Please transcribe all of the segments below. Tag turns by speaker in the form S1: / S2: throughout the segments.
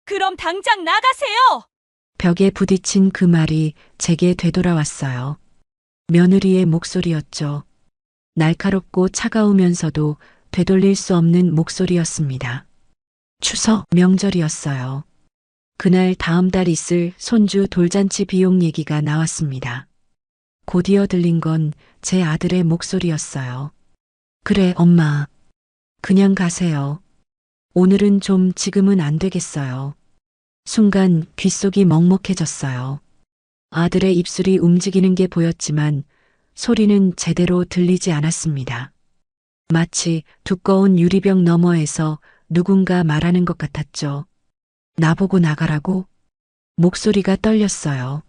S1: 그럼 당장 나가세요!
S2: 벽에 부딪힌 그 말이 제게 되돌아왔어요. 며느리의 목소리였죠. 날카롭고 차가우면서도 되돌릴 수 없는 목소리였습니다. 추석 명절이었어요. 그날 다음 달 있을 손주 돌잔치 비용 얘기가 나왔습니다. 곧이어 들린 건 제 아들의 목소리였어요. 그래, 엄마. 그냥 가세요. 오늘은 좀 지금은 안 되겠어요. 순간 귓속이 먹먹해졌어요. 아들의 입술이 움직이는 게 보였지만 소리는 제대로 들리지 않았습니다. 마치 두꺼운 유리병 너머에서 누군가 말하는 것 같았죠. 나보고 나가라고? 목소리가 떨렸어요.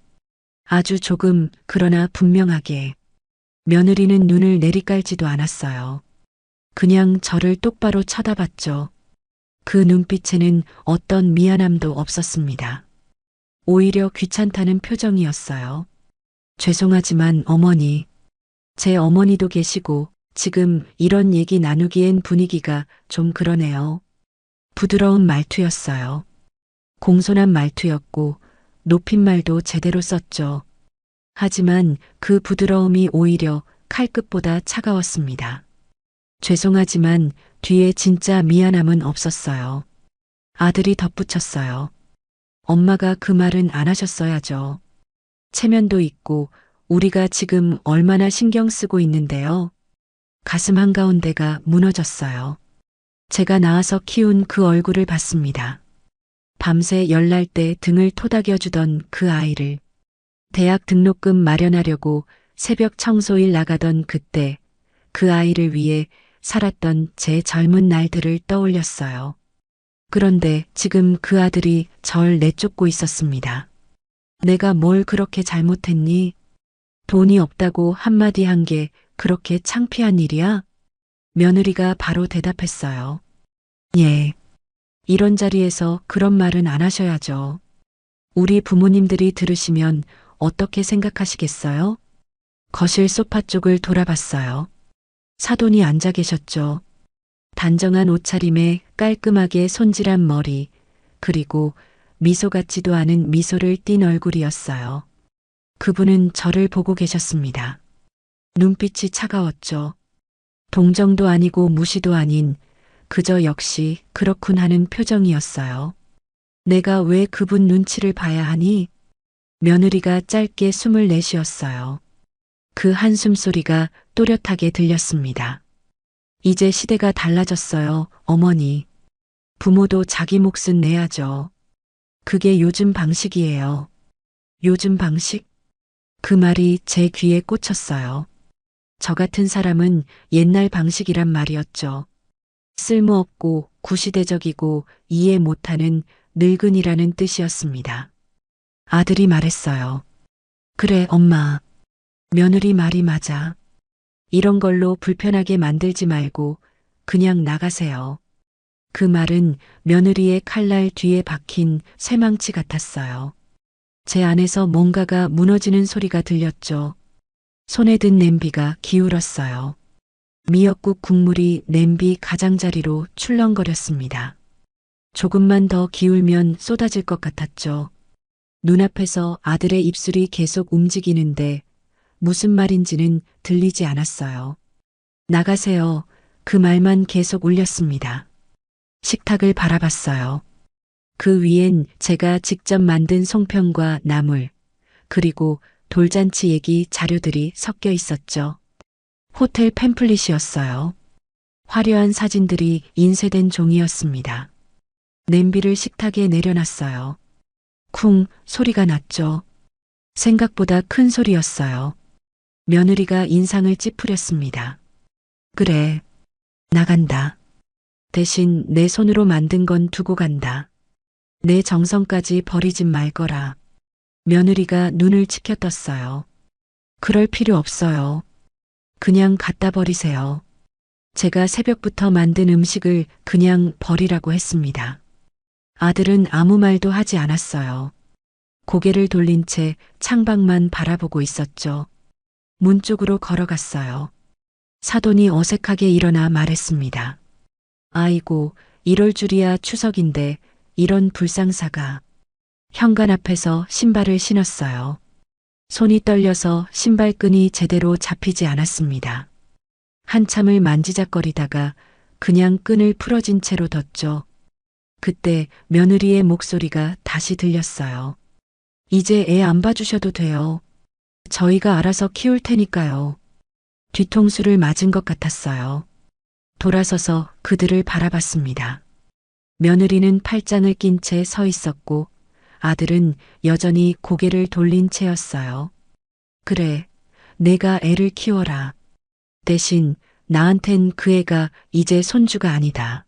S2: 아주 조금, 그러나 분명하게. 며느리는 눈을 내리깔지도 않았어요. 그냥 저를 똑바로 쳐다봤죠. 그 눈빛에는 어떤 미안함도 없었습니다. 오히려 귀찮다는 표정이었어요. 죄송하지만 어머니, 제 어머니도 계시고 지금 이런 얘기 나누기엔 분위기가 좀 그러네요. 부드러운 말투였어요. 공손한 말투였고 높임말도 제대로 썼죠. 하지만 그 부드러움이 오히려 칼끝보다 차가웠습니다. 죄송하지만 뒤에 진짜 미안함은 없었어요. 아들이 덧붙였어요. 엄마가 그 말은 안 하셨어야죠. 체면도 있고 우리가 지금 얼마나 신경 쓰고 있는데요. 가슴 한가운데가 무너졌어요. 제가 낳아서 키운 그 얼굴을 봤습니다. 밤새 열날 때 등을 토닥여주던 그 아이를, 대학 등록금 마련하려고 새벽 청소일 나가던 그때 그 아이를 위해 살았던 제 젊은 날들을 떠올렸어요. 그런데 지금 그 아들이 절 내쫓고 있었습니다. 내가 뭘 그렇게 잘못했니? 돈이 없다고 한마디 한 게 그렇게 창피한 일이야? 며느리가 바로 대답했어요. 예. 이런 자리에서 그런 말은 안 하셔야죠. 우리 부모님들이 들으시면 어떻게 생각하시겠어요? 거실 소파 쪽을 돌아봤어요. 사돈이 앉아 계셨죠. 단정한 옷차림에 깔끔하게 손질한 머리, 그리고 미소 같지도 않은 미소를 띤 얼굴이었어요. 그분은 저를 보고 계셨습니다. 눈빛이 차가웠죠. 동정도 아니고 무시도 아닌 그저 역시 그렇군 하는 표정이었어요. 내가 왜 그분 눈치를 봐야 하니? 며느리가 짧게 숨을 내쉬었어요. 그 한숨 소리가 또렷하게 들렸습니다. 이제 시대가 달라졌어요, 어머니. 부모도 자기 몫은 내야죠. 그게 요즘 방식이에요. 요즘 방식? 그 말이 제 귀에 꽂혔어요. 저 같은 사람은 옛날 방식이란 말이었죠. 쓸모없고 구시대적이고 이해 못하는 늙은이라는 뜻이었습니다. 아들이 말했어요. 그래, 엄마. 며느리 말이 맞아. 이런 걸로 불편하게 만들지 말고 그냥 나가세요. 그 말은 며느리의 칼날 뒤에 박힌 쇠망치 같았어요. 제 안에서 뭔가가 무너지는 소리가 들렸죠. 손에 든 냄비가 기울었어요. 미역국 국물이 냄비 가장자리로 출렁거렸습니다. 조금만 더 기울면 쏟아질 것 같았죠. 눈앞에서 아들의 입술이 계속 움직이는데 무슨 말인지는 들리지 않았어요. 나가세요. 그 말만 계속 울렸습니다. 식탁을 바라봤어요. 그 위엔 제가 직접 만든 송편과 나물, 그리고 돌잔치 얘기 자료들이 섞여 있었죠. 호텔 팸플릿이었어요. 화려한 사진들이 인쇄된 종이였습니다. 냄비를 식탁에 내려놨어요. 쿵 소리가 났죠. 생각보다 큰 소리였어요. 며느리가 인상을 찌푸렸습니다. 그래, 나간다. 대신 내 손으로 만든 건 두고 간다. 내 정성까지 버리진 말거라. 며느리가 눈을 치켜떴어요. 그럴 필요 없어요. 그냥 갖다 버리세요. 제가 새벽부터 만든 음식을 그냥 버리라고 했습니다. 아들은 아무 말도 하지 않았어요. 고개를 돌린 채 창밖만 바라보고 있었죠. 문 쪽으로 걸어갔어요. 사돈이 어색하게 일어나 말했습니다. 아이고, 이럴 줄이야 추석인데 이런 불상사가. 현관 앞에서 신발을 신었어요. 손이 떨려서 신발끈이 제대로 잡히지 않았습니다. 한참을 만지작거리다가 그냥 끈을 풀어진 채로 뒀죠. 그때 며느리의 목소리가 다시 들렸어요. 이제 애 안 봐주셔도 돼요. 저희가 알아서 키울 테니까요. 뒤통수를 맞은 것 같았어요. 돌아서서 그들을 바라봤습니다. 며느리는 팔짱을 낀 채 서 있었고 아들은 여전히 고개를 돌린 채였어요. 그래, 내가 애를 키워라. 대신 나한텐 그 애가 이제 손주가 아니다.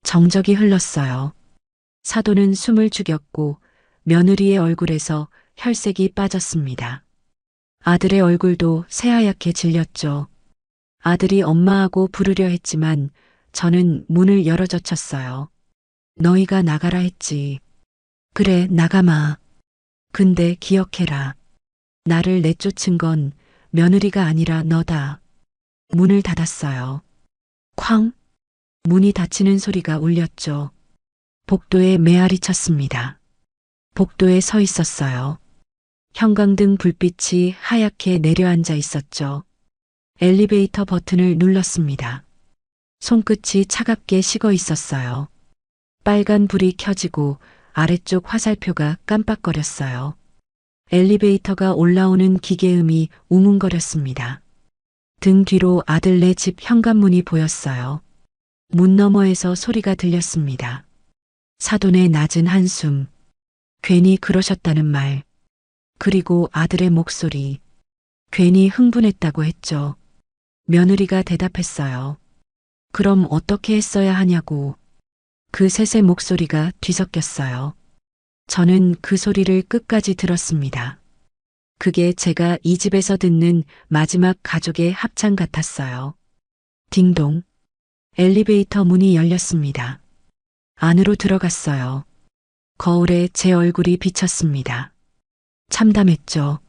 S2: 정적이 흘렀어요. 사돈은 숨을 죽였고 며느리의 얼굴에서 혈색이 빠졌습니다. 아들의 얼굴도 새하얗게 질렸죠. 아들이 엄마하고 부르려 했지만 저는 문을 열어젖혔어요. 너희가 나가라 했지. 그래, 나가마. 근데 기억해라. 나를 내쫓은 건 며느리가 아니라 너다. 문을 닫았어요. 쾅! 문이 닫히는 소리가 울렸죠. 복도에 메아리 쳤습니다. 복도에 서 있었어요. 형광등 불빛이 하얗게 내려앉아 있었죠. 엘리베이터 버튼을 눌렀습니다. 손끝이 차갑게 식어 있었어요. 빨간 불이 켜지고 아래쪽 화살표가 깜빡거렸어요. 엘리베이터가 올라오는 기계음이 웅웅거렸습니다. 등 뒤로 아들네 집 현관문이 보였어요. 문 너머에서 소리가 들렸습니다. 사돈의 낮은 한숨. 괜히 그러셨다는 말. 그리고 아들의 목소리. 괜히 흥분했다고 했죠. 며느리가 대답했어요. 그럼 어떻게 했어야 하냐고. 그 셋의 목소리가 뒤섞였어요. 저는 그 소리를 끝까지 들었습니다. 그게 제가 이 집에서 듣는 마지막 가족의 합창 같았어요. 딩동. 엘리베이터 문이 열렸습니다. 안으로 들어갔어요. 거울에 제 얼굴이 비쳤습니다. 참담했죠.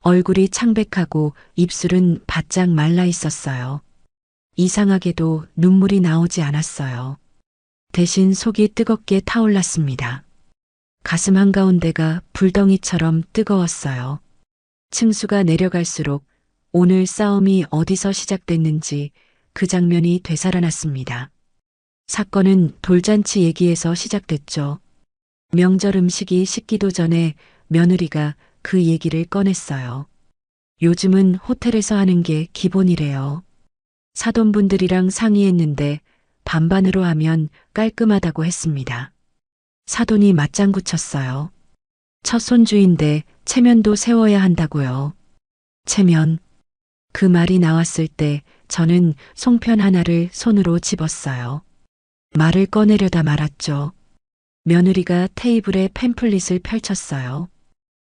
S2: 얼굴이 창백하고 입술은 바짝 말라 있었어요. 이상하게도 눈물이 나오지 않았어요. 대신 속이 뜨겁게 타올랐습니다. 가슴 한가운데가 불덩이처럼 뜨거웠어요. 층수가 내려갈수록 오늘 싸움이 어디서 시작됐는지 그 장면이 되살아났습니다. 사건은 돌잔치 얘기에서 시작됐죠. 명절 음식이 식기도 전에 며느리가 그 얘기를 꺼냈어요. 요즘은 호텔에서 하는 게 기본이래요. 사돈분들이랑 상의했는데 반반으로 하면 깔끔하다고 했습니다. 사돈이 맞장구 쳤어요. 첫 손주인데 체면도 세워야 한다고요. 체면. 그 말이 나왔을 때 저는 송편 하나를 손으로 집었어요. 말을 꺼내려다 말았죠. 며느리가 테이블에 팸플릿을 펼쳤어요.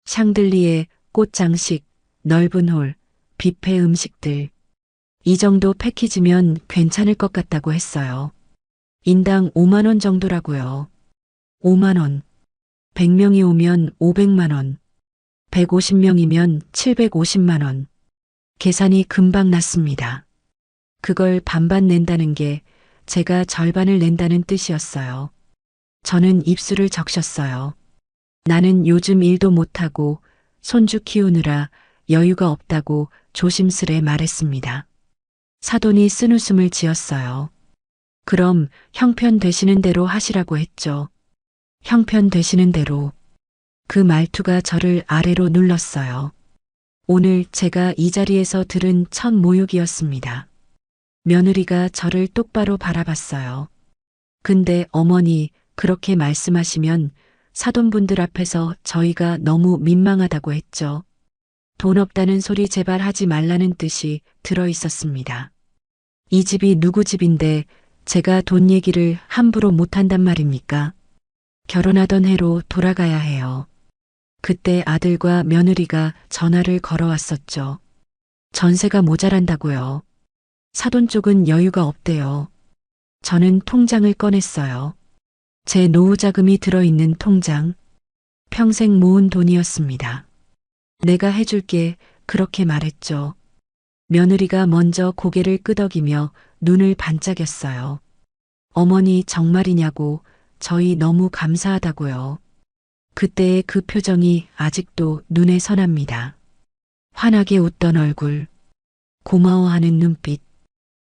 S2: 샹들리에 꽃장식, 넓은 홀, 뷔페 음식들. 이 정도 패키지면 괜찮을 것 같다고 했어요. 인당 5만 원 정도라고요. 5만 원. 100명이 오면 500만 원. 150명이면 750만 원. 계산이 금방 났습니다. 그걸 반반 낸다는 게 제가 절반을 낸다는 뜻이었어요. 저는 입술을 적셨어요. 나는 요즘 일도 못하고 손주 키우느라 여유가 없다고 조심스레 말했습니다. 사돈이 쓴웃음을 지었어요. 그럼 형편 되시는 대로 하시라고 했죠. 형편 되시는 대로. 그 말투가 저를 아래로 눌렀어요. 오늘 제가 이 자리에서 들은 첫 모욕이었습니다. 며느리가 저를 똑바로 바라봤어요. 근데 어머니 그렇게 말씀하시면 사돈분들 앞에서 저희가 너무 민망하다고 했죠. 돈 없다는 소리 제발 하지 말라는 뜻이 들어 있었습니다. 이 집이 누구 집인데 제가 돈 얘기를 함부로 못한단 말입니까? 결혼하던 해로 돌아가야 해요. 그때 아들과 며느리가 전화를 걸어왔었죠. 전세가 모자란다고요. 사돈 쪽은 여유가 없대요. 저는 통장을 꺼냈어요. 제 노후 자금이 들어있는 통장. 평생 모은 돈이었습니다. 내가 해줄게 그렇게 말했죠. 며느리가 먼저 고개를 끄덕이며 눈을 반짝였어요. 어머니 정말이냐고 저희 너무 감사하다고요. 그때의 그 표정이 아직도 눈에 선합니다. 환하게 웃던 얼굴, 고마워하는 눈빛.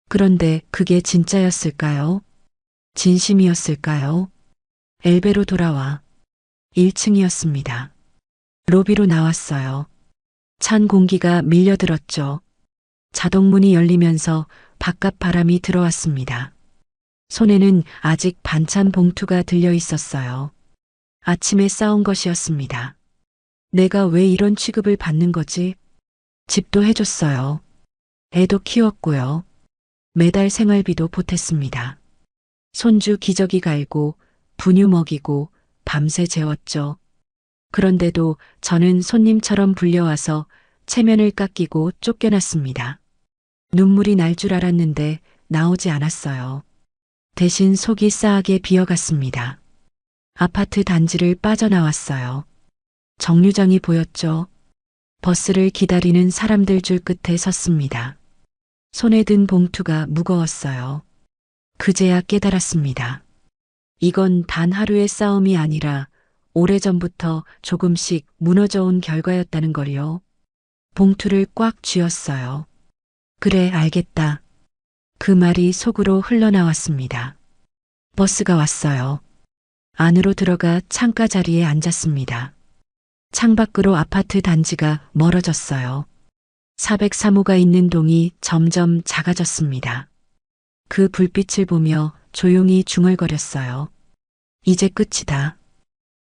S2: 그런데 그게 진짜였을까요? 진심이었을까요? 엘베로 돌아와 1층이었습니다. 로비로 나왔어요. 찬 공기가 밀려들었죠. 자동문이 열리면서 바깥 바람이 들어왔습니다. 손에는 아직 반찬 봉투가 들려 있었어요. 아침에 싸운 것이었습니다. 내가 왜 이런 취급을 받는 거지? 집도 해줬어요. 애도 키웠고요. 매달 생활비도 보탰습니다. 손주 기저귀 갈고 분유 먹이고 밤새 재웠죠. 그런데도 저는 손님처럼 불려와서 체면을 깎이고 쫓겨났습니다. 눈물이 날 줄 알았는데 나오지 않았어요. 대신 속이 싸하게 비어갔습니다. 아파트 단지를 빠져나왔어요. 정류장이 보였죠. 버스를 기다리는 사람들 줄 끝에 섰습니다. 손에 든 봉투가 무거웠어요. 그제야 깨달았습니다. 이건 단 하루의 싸움이 아니라 오래전부터 조금씩 무너져 온 결과였다는 걸요. 봉투를 꽉 쥐었어요. 그래, 알겠다. 그 말이 속으로 흘러나왔습니다. 버스가 왔어요. 안으로 들어가 창가 자리에 앉았습니다. 창밖으로 아파트 단지가 멀어졌어요. 403호가 있는 동이 점점 작아졌습니다. 그 불빛을 보며 조용히 중얼거렸어요. 이제 끝이다.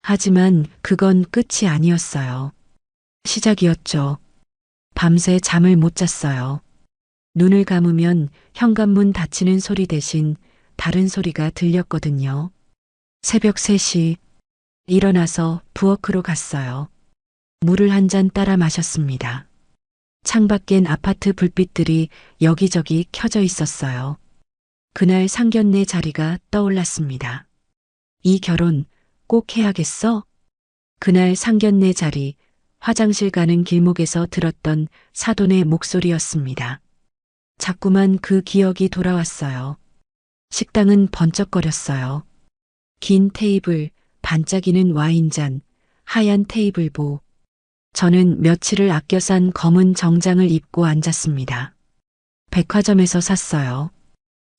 S2: 하지만 그건 끝이 아니었어요. 시작이었죠. 밤새 잠을 못 잤어요. 눈을 감으면 현관문 닫히는 소리 대신 다른 소리가 들렸거든요. 새벽 3시 일어나서 부엌으로 갔어요. 물을 한 잔 따라 마셨습니다. 창밖엔 아파트 불빛들이 여기저기 켜져 있었어요. 그날 상견례 자리가 떠올랐습니다. 이 결혼 꼭 해야겠어? 그날 상견례 자리, 화장실 가는 길목에서 들었던 사돈의 목소리였습니다. 자꾸만 그 기억이 돌아왔어요. 식당은 번쩍거렸어요. 긴 테이블, 반짝이는 와인잔, 하얀 테이블보. 저는 며칠을 아껴 산 검은 정장을 입고 앉았습니다. 백화점에서 샀어요.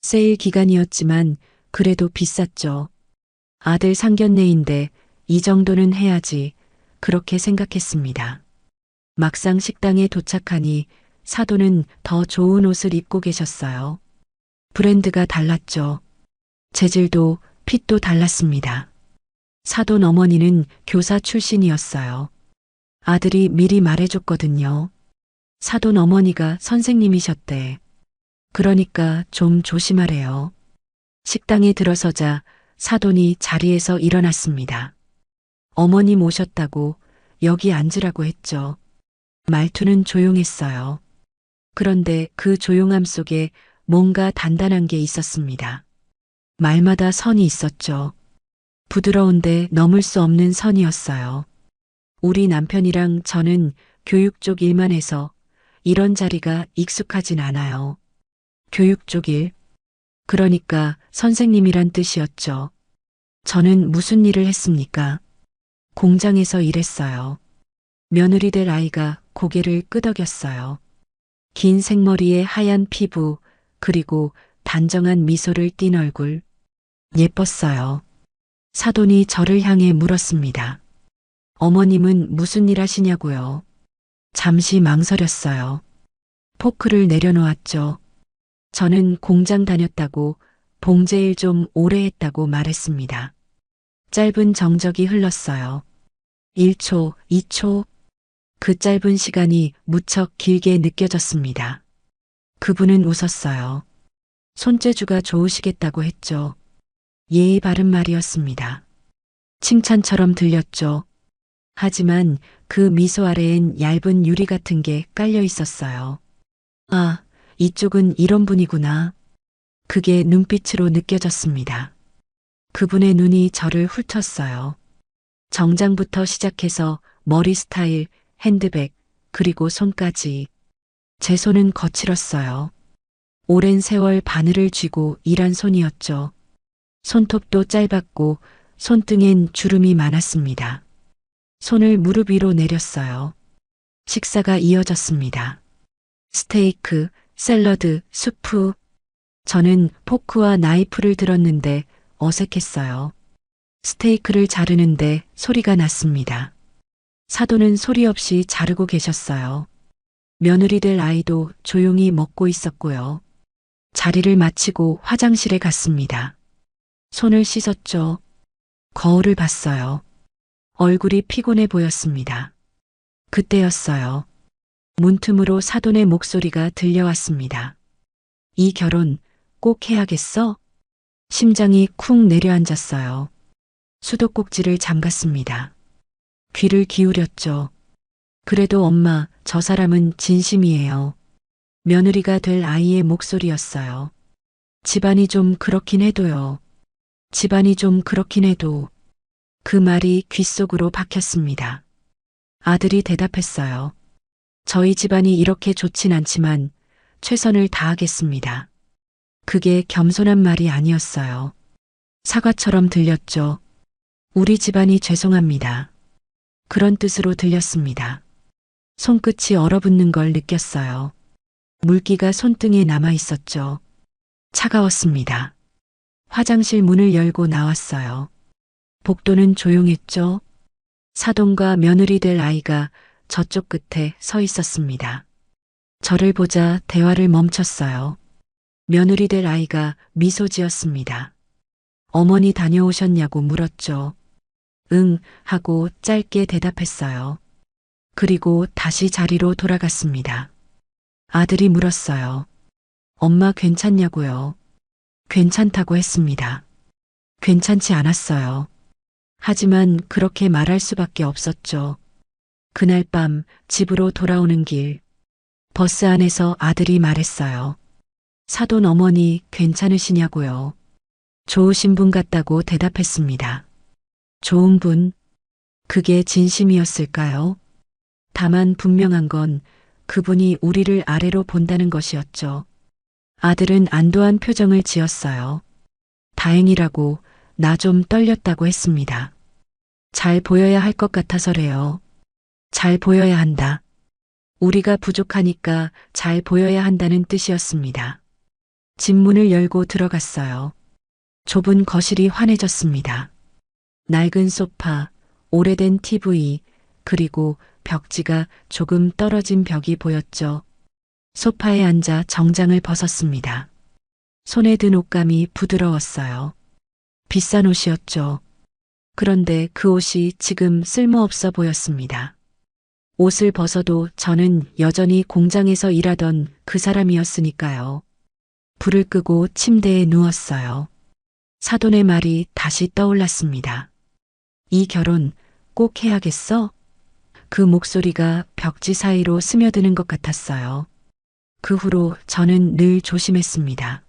S2: 세일 기간이었지만 그래도 비쌌죠. 아들 상견례인데 이 정도는 해야지, 그렇게 생각했습니다. 막상 식당에 도착하니 사돈은 더 좋은 옷을 입고 계셨어요. 브랜드가 달랐죠. 재질도 핏도 달랐습니다. 사돈 어머니는 교사 출신이었어요. 아들이 미리 말해줬거든요. 사돈 어머니가 선생님이셨대. 그러니까 좀 조심하래요. 식당에 들어서자 사돈이 자리에서 일어났습니다. 어머님 오셨다고 여기 앉으라고 했죠. 말투는 조용했어요. 그런데 그 조용함 속에 뭔가 단단한 게 있었습니다. 말마다 선이 있었죠. 부드러운데 넘을 수 없는 선이었어요. 우리 남편이랑 저는 교육 쪽 일만 해서 이런 자리가 익숙하진 않아요. 교육 쪽 일? 그러니까 선생님이란 뜻이었죠. 저는 무슨 일을 했습니까? 공장에서 일했어요. 며느리 될 아이가 고개를 끄덕였어요. 긴 생머리에 하얀 피부, 그리고 단정한 미소를 띤 얼굴. 예뻤어요. 사돈이 저를 향해 물었습니다. 어머님은 무슨 일 하시냐고요? 잠시 망설였어요. 포크를 내려놓았죠. 저는 공장 다녔다고, 봉제일 좀 오래 했다고 말했습니다. 짧은 정적이 흘렀어요. 1초, 2초. 그 짧은 시간이 무척 길게 느껴졌습니다. 그분은 웃었어요. 손재주가 좋으시겠다고 했죠. 예의 바른 말이었습니다. 칭찬처럼 들렸죠. 하지만 그 미소 아래엔 얇은 유리 같은 게 깔려 있었어요. 아, 이쪽은 이런 분이구나. 그게 눈빛으로 느껴졌습니다. 그분의 눈이 저를 훑었어요. 정장부터 시작해서 머리 스타일, 핸드백, 그리고 손까지. 제 손은 거칠었어요. 오랜 세월 바늘을 쥐고 일한 손이었죠. 손톱도 짧았고 손등엔 주름이 많았습니다. 손을 무릎 위로 내렸어요. 식사가 이어졌습니다. 스테이크, 샐러드, 수프. 저는 포크와 나이프를 들었는데 어색했어요. 스테이크를 자르는데 소리가 났습니다. 사돈은 소리 없이 자르고 계셨어요. 며느리 될 아이도 조용히 먹고 있었고요. 자리를 마치고 화장실에 갔습니다. 손을 씻었죠. 거울을 봤어요. 얼굴이 피곤해 보였습니다. 그때였어요. 문틈으로 사돈의 목소리가 들려왔습니다. 이 결혼 꼭 해야겠어? 심장이 쿵 내려앉았어요. 수도꼭지를 잠갔습니다. 귀를 기울였죠. 그래도 엄마, 저 사람은 진심이에요. 며느리가 될 아이의 목소리였어요. 집안이 좀 그렇긴 해도요. 집안이 좀 그렇긴 해도. 그 말이 귓속으로 박혔습니다. 아들이 대답했어요. 저희 집안이 이렇게 좋진 않지만 최선을 다하겠습니다. 그게 겸손한 말이 아니었어요. 사과처럼 들렸죠. 우리 집안이 죄송합니다. 그런 뜻으로 들렸습니다. 손끝이 얼어붙는 걸 느꼈어요. 물기가 손등에 남아 있었죠. 차가웠습니다. 화장실 문을 열고 나왔어요. 복도는 조용했죠. 사돈과 며느리 될 아이가 저쪽 끝에 서 있었습니다. 저를 보자 대화를 멈췄어요. 며느리 될 아이가 미소 지었습니다. 어머니 다녀오셨냐고 물었죠. 응 하고 짧게 대답했어요. 그리고 다시 자리로 돌아갔습니다. 아들이 물었어요. 엄마 괜찮냐고요? 괜찮다고 했습니다. 괜찮지 않았어요. 하지만 그렇게 말할 수밖에 없었죠. 그날 밤 집으로 돌아오는 길, 버스 안에서 아들이 말했어요. 사돈 어머니 괜찮으시냐고요? 좋으신 분 같다고 대답했습니다. 좋은 분? 그게 진심이었을까요? 다만 분명한 건 그분이 우리를 아래로 본다는 것이었죠. 아들은 안도한 표정을 지었어요. 다행이라고 나 좀 떨렸다고 했습니다. 잘 보여야 할 것 같아서래요. 잘 보여야 한다. 우리가 부족하니까 잘 보여야 한다는 뜻이었습니다. 집 문을 열고 들어갔어요. 좁은 거실이 환해졌습니다. 낡은 소파, 오래된 TV, 그리고 벽지가 조금 떨어진 벽이 보였죠. 소파에 앉아 정장을 벗었습니다. 손에 든 옷감이 부드러웠어요. 비싼 옷이었죠. 그런데 그 옷이 지금 쓸모없어 보였습니다. 옷을 벗어도 저는 여전히 공장에서 일하던 그 사람이었으니까요. 불을 끄고 침대에 누웠어요. 사돈의 말이 다시 떠올랐습니다. 이 결혼 꼭 해야겠어? 그 목소리가 벽지 사이로 스며드는 것 같았어요. 그 후로 저는 늘 조심했습니다.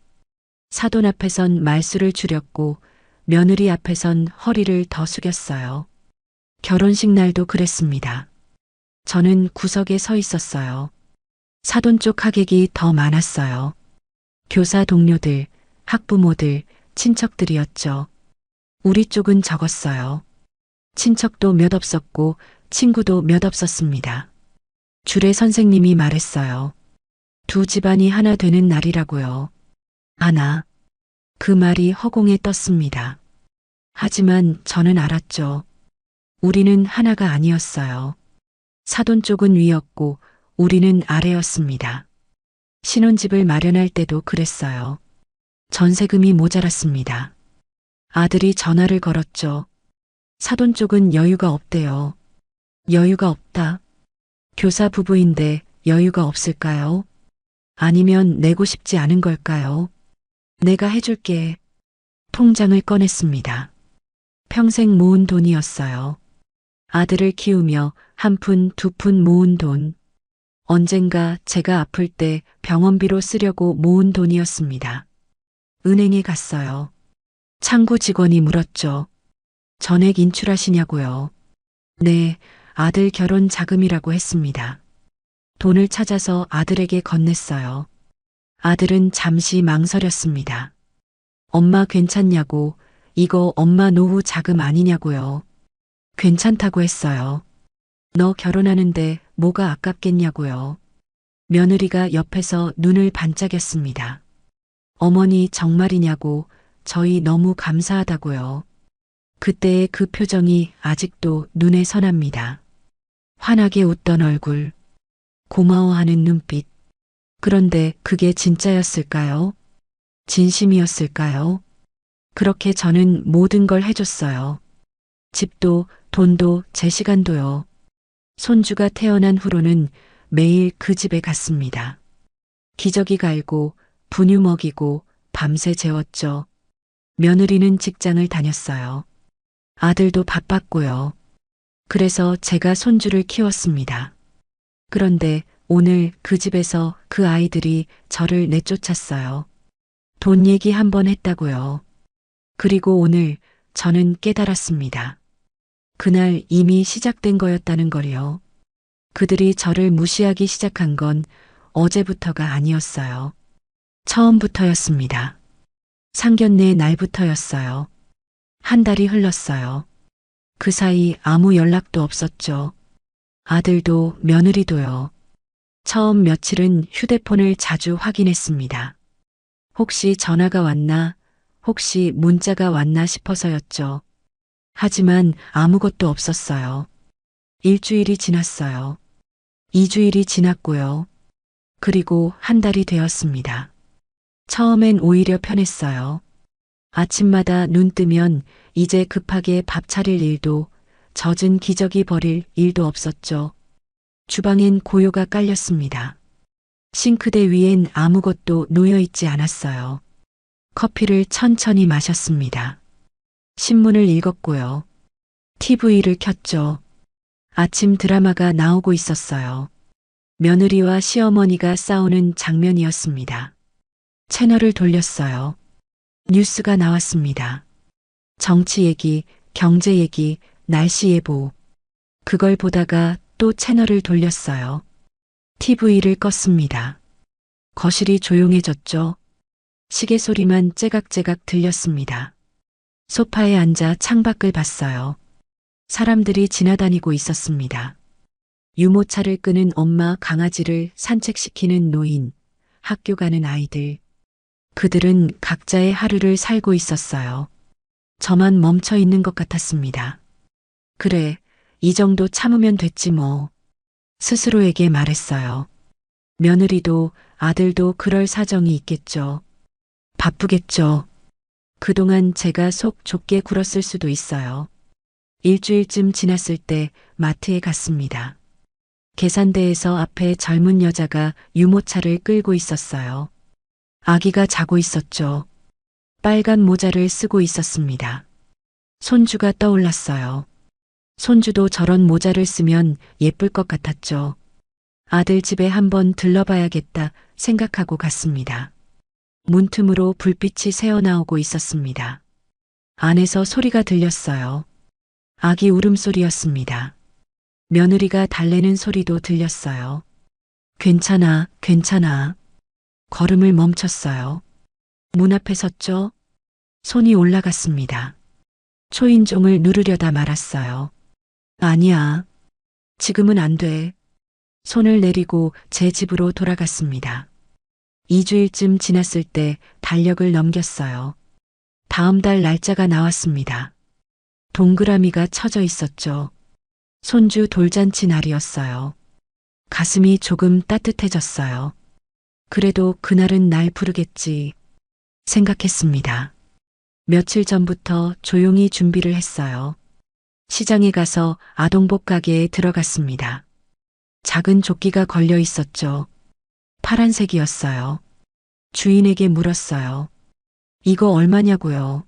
S2: 사돈 앞에선 말수를 줄였고 며느리 앞에선 허리를 더 숙였어요. 결혼식 날도 그랬습니다. 저는 구석에 서 있었어요. 사돈 쪽 하객이 더 많았어요. 교사 동료들, 학부모들, 친척들이었죠. 우리 쪽은 적었어요. 친척도 몇 없었고 친구도 몇 없었습니다. 줄에 선생님이 말했어요. 두 집안이 하나 되는 날이라고요. 하나. 그 말이 허공에 떴습니다. 하지만 저는 알았죠. 우리는 하나가 아니었어요. 사돈 쪽은 위였고 우리는 아래였습니다. 신혼집을 마련할 때도 그랬어요. 전세금이 모자랐습니다. 아들이 전화를 걸었죠. 사돈 쪽은 여유가 없대요. 여유가 없다. 교사 부부인데 여유가 없을까요? 아니면 내고 싶지 않은 걸까요? 내가 해줄게. 통장을 꺼냈습니다. 평생 모은 돈이었어요. 아들을 키우며 한 푼, 두 푼 모은 돈. 언젠가 제가 아플 때 병원비로 쓰려고 모은 돈이었습니다. 은행에 갔어요. 창구 직원이 물었죠. 전액 인출하시냐고요. 네, 아들 결혼 자금이라고 했습니다. 돈을 찾아서 아들에게 건넸어요. 아들은 잠시 망설였습니다. 엄마 괜찮냐고 이거 엄마 노후 자금 아니냐고요. 괜찮다고 했어요. 너 결혼하는데 뭐가 아깝겠냐고요. 며느리가 옆에서 눈을 반짝였습니다. 어머니 정말이냐고, 저희 너무 감사하다고요. 그때의 그 표정이 아직도 눈에 선합니다. 환하게 웃던 얼굴, 고마워하는 눈빛. 그런데 그게 진짜였을까요? 진심이었을까요? 그렇게 저는 모든 걸 해줬어요. 집도, 돈도, 제 시간도요. 손주가 태어난 후로는 매일 그 집에 갔습니다. 기저귀 갈고, 분유 먹이고, 밤새 재웠죠. 며느리는 직장을 다녔어요. 아들도 바빴고요. 그래서 제가 손주를 키웠습니다. 그런데 오늘 그 집에서 그 아이들이 저를 내쫓았어요. 돈 얘기 한 번 했다고요. 그리고 오늘 저는 깨달았습니다. 그날 이미 시작된 거였다는 걸요. 그들이 저를 무시하기 시작한 건 어제부터가 아니었어요. 처음부터였습니다. 상견례 날부터였어요. 한 달이 흘렀어요. 그 사이 아무 연락도 없었죠. 아들도 며느리도요. 처음 며칠은 휴대폰을 자주 확인했습니다. 혹시 전화가 왔나, 혹시 문자가 왔나 싶어서였죠. 하지만 아무것도 없었어요. 일주일이 지났어요. 2주일이 지났고요. 그리고 한 달이 되었습니다. 처음엔 오히려 편했어요. 아침마다 눈 뜨면 이제 급하게 밥 차릴 일도, 젖은 기저귀 버릴 일도 없었죠. 주방엔 고요가 깔렸습니다. 싱크대 위엔 아무것도 놓여있지 않았어요. 커피를 천천히 마셨습니다. 신문을 읽었고요. TV를 켰죠. 아침 드라마가 나오고 있었어요. 며느리와 시어머니가 싸우는 장면이었습니다. 채널을 돌렸어요. 뉴스가 나왔습니다. 정치 얘기, 경제 얘기, 날씨 예보. 그걸 보다가 또 채널을 돌렸어요. TV를 껐습니다. 거실이 조용해졌죠. 시계 소리만 째각째각 들렸습니다. 소파에 앉아 창밖을 봤어요. 사람들이 지나다니고 있었습니다. 유모차를 끄는 엄마, 강아지를 산책시키는 노인, 학교 가는 아이들. 그들은 각자의 하루를 살고 있었어요. 저만 멈춰 있는 것 같았습니다. 그래, 이 정도 참으면 됐지 뭐. 스스로에게 말했어요. 며느리도 아들도 그럴 사정이 있겠죠. 바쁘겠죠. 그동안 제가 속 좁게 굴었을 수도 있어요. 일주일쯤 지났을 때 마트에 갔습니다. 계산대에서 앞에 젊은 여자가 유모차를 끌고 있었어요. 아기가 자고 있었죠. 빨간 모자를 쓰고 있었습니다. 손주가 떠올랐어요. 손주도 저런 모자를 쓰면 예쁠 것 같았죠. 아들 집에 한번 들러봐야겠다 생각하고 갔습니다. 문틈으로 불빛이 새어나오고 있었습니다. 안에서 소리가 들렸어요. 아기 울음소리였습니다. 며느리가 달래는 소리도 들렸어요. 괜찮아, 괜찮아. 걸음을 멈췄어요. 문 앞에 섰죠. 손이 올라갔습니다. 초인종을 누르려다 말았어요. 아니야. 지금은 안 돼. 손을 내리고 제 집으로 돌아갔습니다. 2주일쯤 지났을 때 달력을 넘겼어요. 다음 달 날짜가 나왔습니다. 동그라미가 쳐져 있었죠. 손주 돌잔치 날이었어요. 가슴이 조금 따뜻해졌어요. 그래도 그날은 날 부르겠지 생각했습니다. 며칠 전부터 조용히 준비를 했어요. 시장에 가서 아동복 가게에 들어갔습니다. 작은 조끼가 걸려 있었죠. 파란색이었어요. 주인에게 물었어요. 이거 얼마냐고요?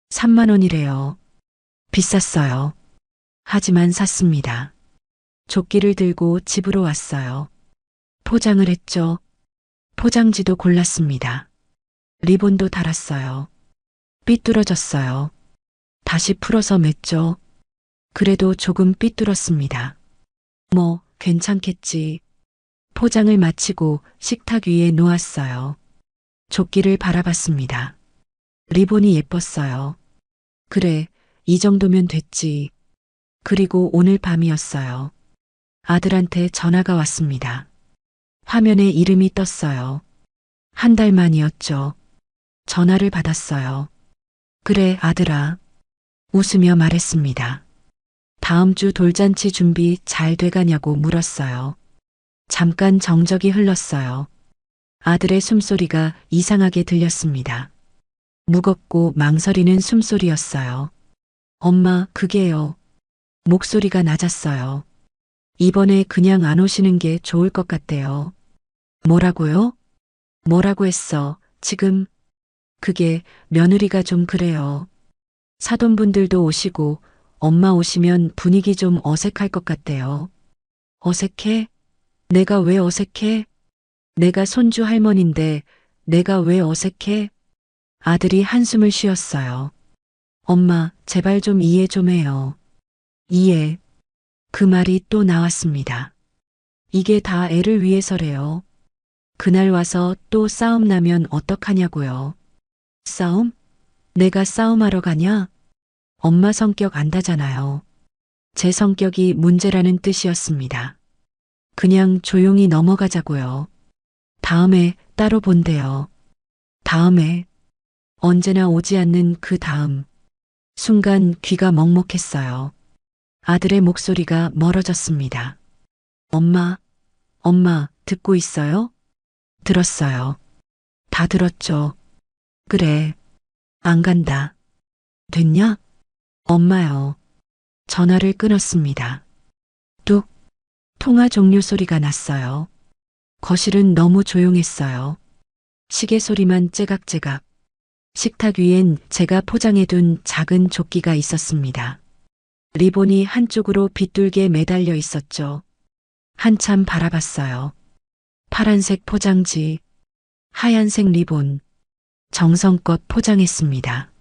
S2: 3만 원이래요. 비쌌어요. 하지만 샀습니다. 조끼를 들고 집으로 왔어요. 포장을 했죠. 포장지도 골랐습니다. 리본도 달았어요. 삐뚤어졌어요. 다시 풀어서 맸죠. 그래도 조금 삐뚤었습니다. 뭐, 괜찮겠지. 포장을 마치고 식탁 위에 놓았어요. 조끼를 바라봤습니다. 리본이 예뻤어요. 그래, 이 정도면 됐지. 그리고 오늘 밤이었어요. 아들한테 전화가 왔습니다. 화면에 이름이 떴어요. 한 달 만이었죠. 전화를 받았어요. 그래, 아들아. 웃으며 말했습니다. 다음 주 돌잔치 준비 잘 돼가냐고 물었어요. 잠깐 정적이 흘렀어요. 아들의 숨소리가 이상하게 들렸습니다. 무겁고 망설이는 숨소리였어요. 엄마, 그게요. 목소리가 낮았어요. 이번에 그냥 안 오시는 게 좋을 것 같대요. 뭐라고요? 뭐라고 했어, 지금? 그게 며느리가 좀 그래요. 사돈분들도 오시고 엄마 오시면 분위기 좀 어색할 것 같대요. 어색해? 내가 왜 어색해? 내가 손주 할머니인데 내가 왜 어색해? 아들이 한숨을 쉬었어요. 엄마, 제발 좀 이해 좀 해요. 이해. 그 말이 또 나왔습니다. 이게 다 애를 위해서래요. 그날 와서 또 싸움 나면 어떡하냐고요. 싸움? 내가 싸움하러 가냐? 엄마 성격 안다잖아요. 제 성격이 문제라는 뜻이었습니다. 그냥 조용히 넘어가자고요. 다음에 따로 본대요. 다음에 언제나 오지 않는 그 다음. 순간 귀가 먹먹했어요. 아들의 목소리가 멀어졌습니다. 엄마, 엄마, 듣고 있어요? 들었어요. 다 들었죠. 그래. 안 간다. 됐냐? 엄마요. 전화를 끊었습니다. 뚝. 통화 종료 소리가 났어요. 거실은 너무 조용했어요. 시계 소리만 째각째각. 식탁 위엔 제가 포장해둔 작은 조끼가 있었습니다. 리본이 한쪽으로 빗둘게 매달려 있었죠. 한참 바라봤어요. 파란색 포장지, 하얀색 리본, 정성껏 포장했습니다.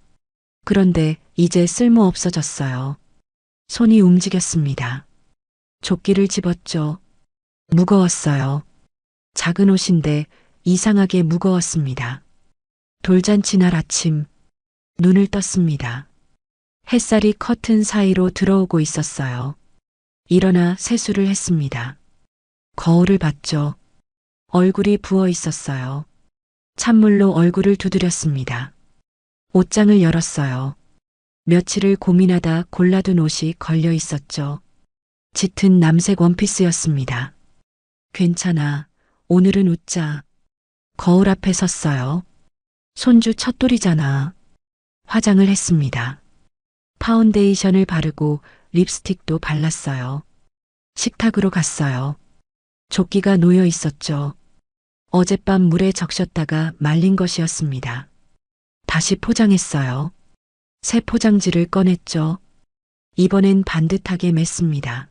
S2: 그런데 이제 쓸모 없어졌어요. 손이 움직였습니다. 조끼를 집었죠. 무거웠어요. 작은 옷인데 이상하게 무거웠습니다. 돌잔치 날 아침, 눈을 떴습니다. 햇살이 커튼 사이로 들어오고 있었어요. 일어나 세수를 했습니다. 거울을 봤죠. 얼굴이 부어 있었어요. 찬물로 얼굴을 두드렸습니다. 옷장을 열었어요. 며칠을 고민하다 골라둔 옷이 걸려 있었죠. 짙은 남색 원피스였습니다. 괜찮아. 오늘은 웃자. 거울 앞에 섰어요. 손주 첫돌이잖아. 화장을 했습니다. 파운데이션을 바르고 립스틱도 발랐어요. 식탁으로 갔어요. 조끼가 놓여 있었죠. 어젯밤 물에 적셨다가 말린 것이었습니다. 다시 포장했어요. 새 포장지를 꺼냈죠. 이번엔 반듯하게 맸습니다.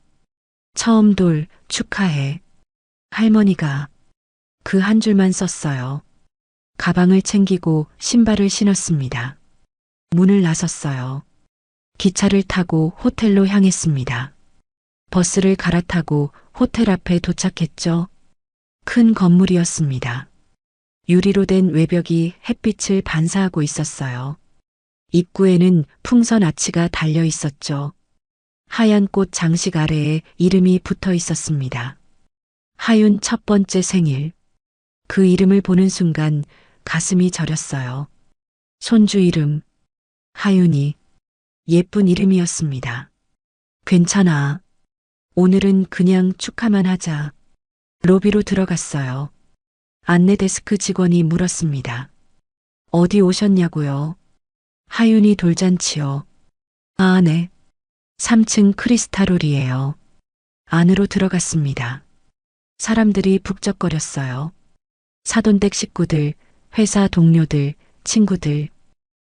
S2: 처음 돌 축하해. 할머니가 그 한 줄만 썼어요. 가방을 챙기고 신발을 신었습니다. 문을 나섰어요. 기차를 타고 호텔로 향했습니다. 버스를 갈아타고 호텔 앞에 도착했죠. 큰 건물이었습니다. 유리로 된 외벽이 햇빛을 반사하고 있었어요. 입구에는 풍선 아치가 달려 있었죠. 하얀 꽃 장식 아래에 이름이 붙어 있었습니다. 하윤 첫 번째 생일. 그 이름을 보는 순간 가슴이 저렸어요. 손주 이름, 하윤이. 예쁜 이름이었습니다. 괜찮아. 오늘은 그냥 축하만 하자. 로비로 들어갔어요. 안내 데스크 직원이 물었습니다. 어디 오셨냐고요? 하윤이 돌잔치요. 아, 네. 3층 크리스탈홀이에요. 안으로 들어갔습니다. 사람들이 북적거렸어요. 사돈댁 식구들, 회사 동료들, 친구들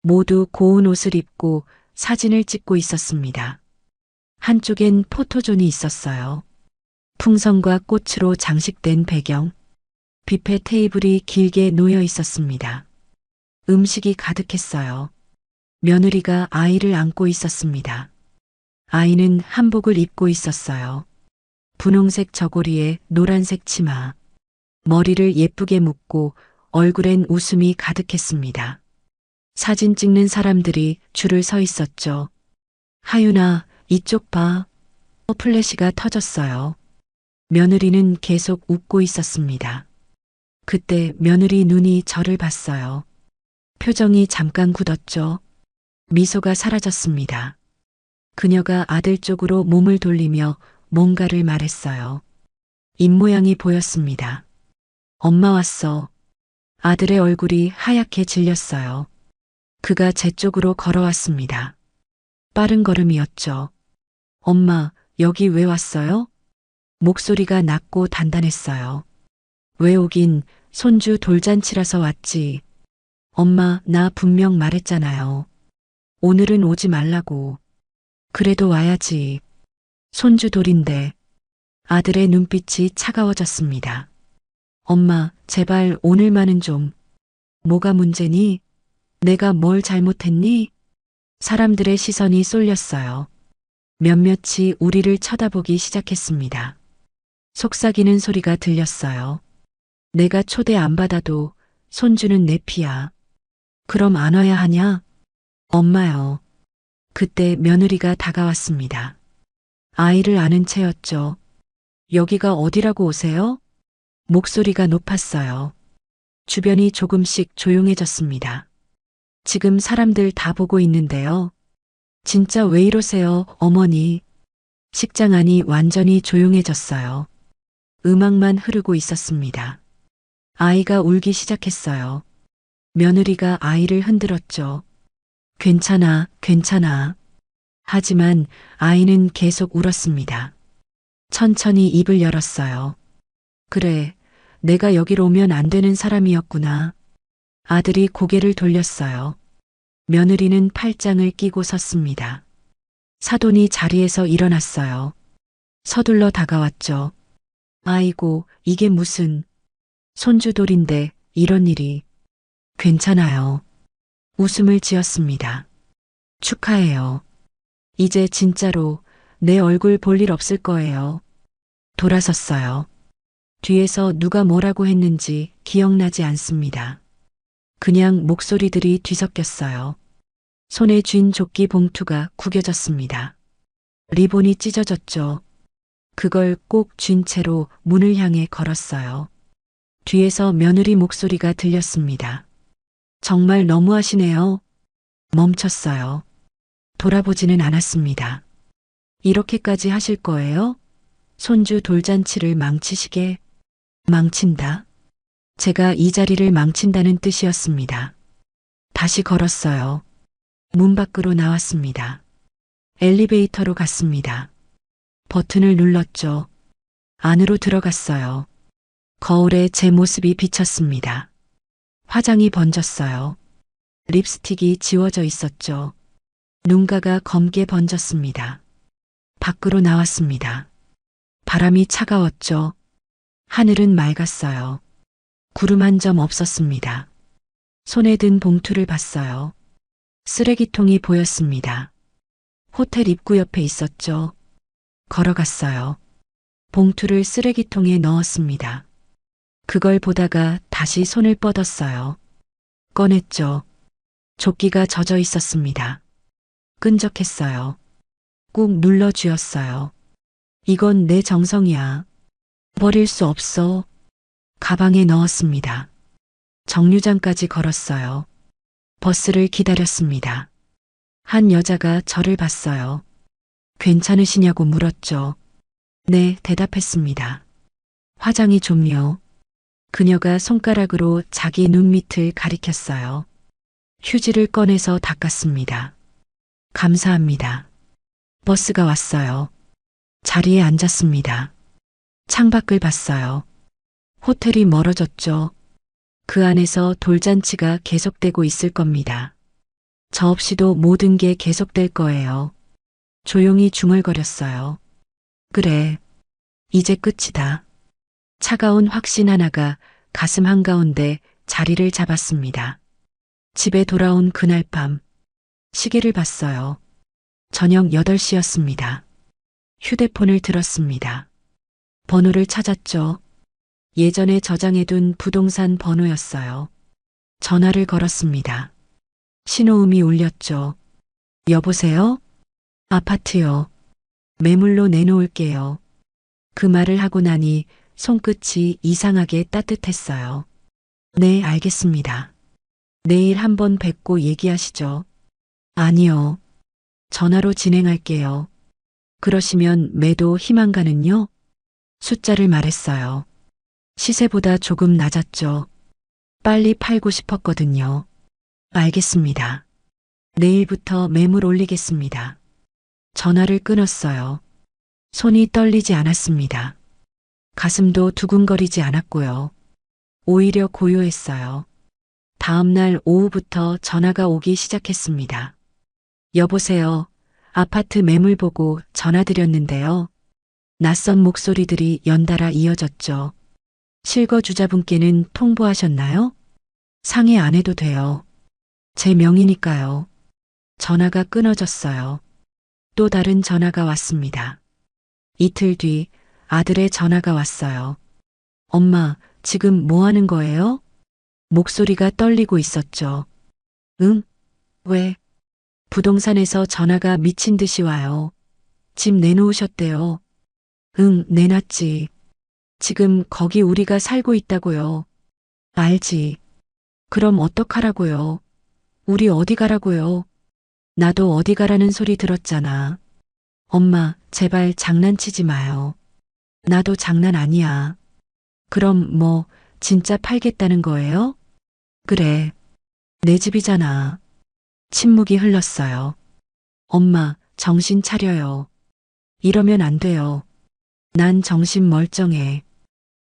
S2: 모두 고운 옷을 입고 사진을 찍고 있었습니다. 한쪽엔 포토존이 있었어요. 풍선과 꽃으로 장식된 배경, 뷔페 테이블이 길게 놓여 있었습니다. 음식이 가득했어요. 며느리가 아이를 안고 있었습니다. 아이는 한복을 입고 있었어요. 분홍색 저고리에 노란색 치마. 머리를 예쁘게 묶고 얼굴엔 웃음이 가득했습니다. 사진 찍는 사람들이 줄을 서 있었죠. 하윤아, 이쪽 봐. 플래시가 터졌어요. 며느리는 계속 웃고 있었습니다. 그때 며느리 눈이 저를 봤어요. 표정이 잠깐 굳었죠. 미소가 사라졌습니다. 그녀가 아들 쪽으로 몸을 돌리며 뭔가를 말했어요. 입모양이 보였습니다. 엄마 왔어. 아들의 얼굴이 하얗게 질렸어요. 그가 제 쪽으로 걸어왔습니다. 빠른 걸음이었죠. 엄마, 여기 왜 왔어요? 목소리가 낮고 단단했어요. 왜 오긴, 손주 돌잔치라서 왔지. 엄마, 나 분명 말했잖아요. 오늘은 오지 말라고. 그래도 와야지. 손주 돌인데. 아들의 눈빛이 차가워졌습니다. 엄마, 제발 오늘만은 좀. 뭐가 문제니? 내가 뭘 잘못했니? 사람들의 시선이 쏠렸어요. 몇몇이 우리를 쳐다보기 시작했습니다. 속삭이는 소리가 들렸어요. 내가 초대 안 받아도 손주는 내 피야. 그럼 안 와야 하냐? 엄마요. 그때 며느리가 다가왔습니다. 아이를 아는 채였죠. 여기가 어디라고 오세요? 목소리가 높았어요. 주변이 조금씩 조용해졌습니다. 지금 사람들 다 보고 있는데요. 진짜 왜 이러세요, 어머니? 식장 안이 완전히 조용해졌어요. 음악만 흐르고 있었습니다. 아이가 울기 시작했어요. 며느리가 아이를 흔들었죠. 괜찮아, 괜찮아. 하지만 아이는 계속 울었습니다. 천천히 입을 열었어요. 그래, 내가 여기로 오면 안 되는 사람이었구나. 아들이 고개를 돌렸어요. 며느리는 팔짱을 끼고 섰습니다. 사돈이 자리에서 일어났어요. 서둘러 다가왔죠. 아이고, 이게 무슨. 손주돌인데 이런 일이. 괜찮아요. 웃음을 지었습니다. 축하해요. 이제 진짜로 내 얼굴 볼 일 없을 거예요. 돌아섰어요. 뒤에서 누가 뭐라고 했는지 기억나지 않습니다. 그냥 목소리들이 뒤섞였어요. 손에 쥔 조끼 봉투가 구겨졌습니다. 리본이 찢어졌죠. 그걸 꼭 쥔 채로 문을 향해 걸었어요. 뒤에서 며느리 목소리가 들렸습니다. 정말 너무하시네요. 멈췄어요. 돌아보지는 않았습니다. 이렇게까지 하실 거예요? 손주 돌잔치를 망치시게. 망친다. 제가 이 자리를 망친다는 뜻이었습니다. 다시 걸었어요. 문 밖으로 나왔습니다. 엘리베이터로 갔습니다. 버튼을 눌렀죠. 안으로 들어갔어요. 거울에 제 모습이 비쳤습니다. 화장이 번졌어요. 립스틱이 지워져 있었죠. 눈가가 검게 번졌습니다. 밖으로 나왔습니다. 바람이 차가웠죠. 하늘은 맑았어요. 구름 한 점 없었습니다. 손에 든 봉투를 봤어요. 쓰레기통이 보였습니다. 호텔 입구 옆에 있었죠. 걸어갔어요. 봉투를 쓰레기통에 넣었습니다. 그걸 보다가 다시 손을 뻗었어요. 꺼냈죠. 조끼가 젖어 있었습니다. 끈적했어요. 꾹 눌러 쥐었어요. 이건 내 정성이야. 버릴 수 없어. 가방에 넣었습니다. 정류장까지 걸었어요. 버스를 기다렸습니다. 한 여자가 저를 봤어요. 괜찮으시냐고 물었죠. 네, 대답했습니다. 화장이 좀요. 그녀가 손가락으로 자기 눈 밑을 가리켰어요. 휴지를 꺼내서 닦았습니다. 감사합니다. 버스가 왔어요. 자리에 앉았습니다. 창밖을 봤어요. 호텔이 멀어졌죠. 그 안에서 돌잔치가 계속되고 있을 겁니다. 저 없이도 모든 게 계속될 거예요. 조용히 중얼거렸어요. 그래, 이제 끝이다. 차가운 확신 하나가 가슴 한가운데 자리를 잡았습니다. 집에 돌아온 그날 밤, 시계를 봤어요. 저녁 8시였습니다. 휴대폰을 들었습니다. 번호를 찾았죠. 예전에 저장해둔 부동산 번호였어요. 전화를 걸었습니다. 신호음이 울렸죠. 여보세요? 아파트요. 매물로 내놓을게요. 그 말을 하고 나니 손끝이 이상하게 따뜻했어요. 네, 알겠습니다. 내일 한번 뵙고 얘기하시죠. 아니요. 전화로 진행할게요. 그러시면 매도 희망가는요? 숫자를 말했어요. 시세보다 조금 낮았죠. 빨리 팔고 싶었거든요. 알겠습니다. 내일부터 매물 올리겠습니다. 전화를 끊었어요. 손이 떨리지 않았습니다. 가슴도 두근거리지 않았고요. 오히려 고요했어요. 다음 날 오후부터 전화가 오기 시작했습니다. 여보세요. 아파트 매물 보고 전화드렸는데요. 낯선 목소리들이 연달아 이어졌죠. 실거주자분께는 통보하셨나요? 상의 안 해도 돼요. 제 명의니까요. 전화가 끊어졌어요. 또 다른 전화가 왔습니다. 이틀 뒤 아들의 전화가 왔어요. 엄마, 지금 뭐 하는 거예요? 목소리가 떨리고 있었죠. 응? 왜? 부동산에서 전화가 미친 듯이 와요. 집 내놓으셨대요. 응, 내놨지. 지금 거기 우리가 살고 있다고요. 알지. 그럼 어떡하라고요? 우리 어디 가라고요? 나도 어디 가라는 소리 들었잖아. 엄마, 제발 장난치지 마요. 나도 장난 아니야. 그럼 뭐, 진짜 팔겠다는 거예요? 그래. 내 집이잖아. 침묵이 흘렀어요. 엄마, 정신 차려요. 이러면 안 돼요. 난 정신 멀쩡해.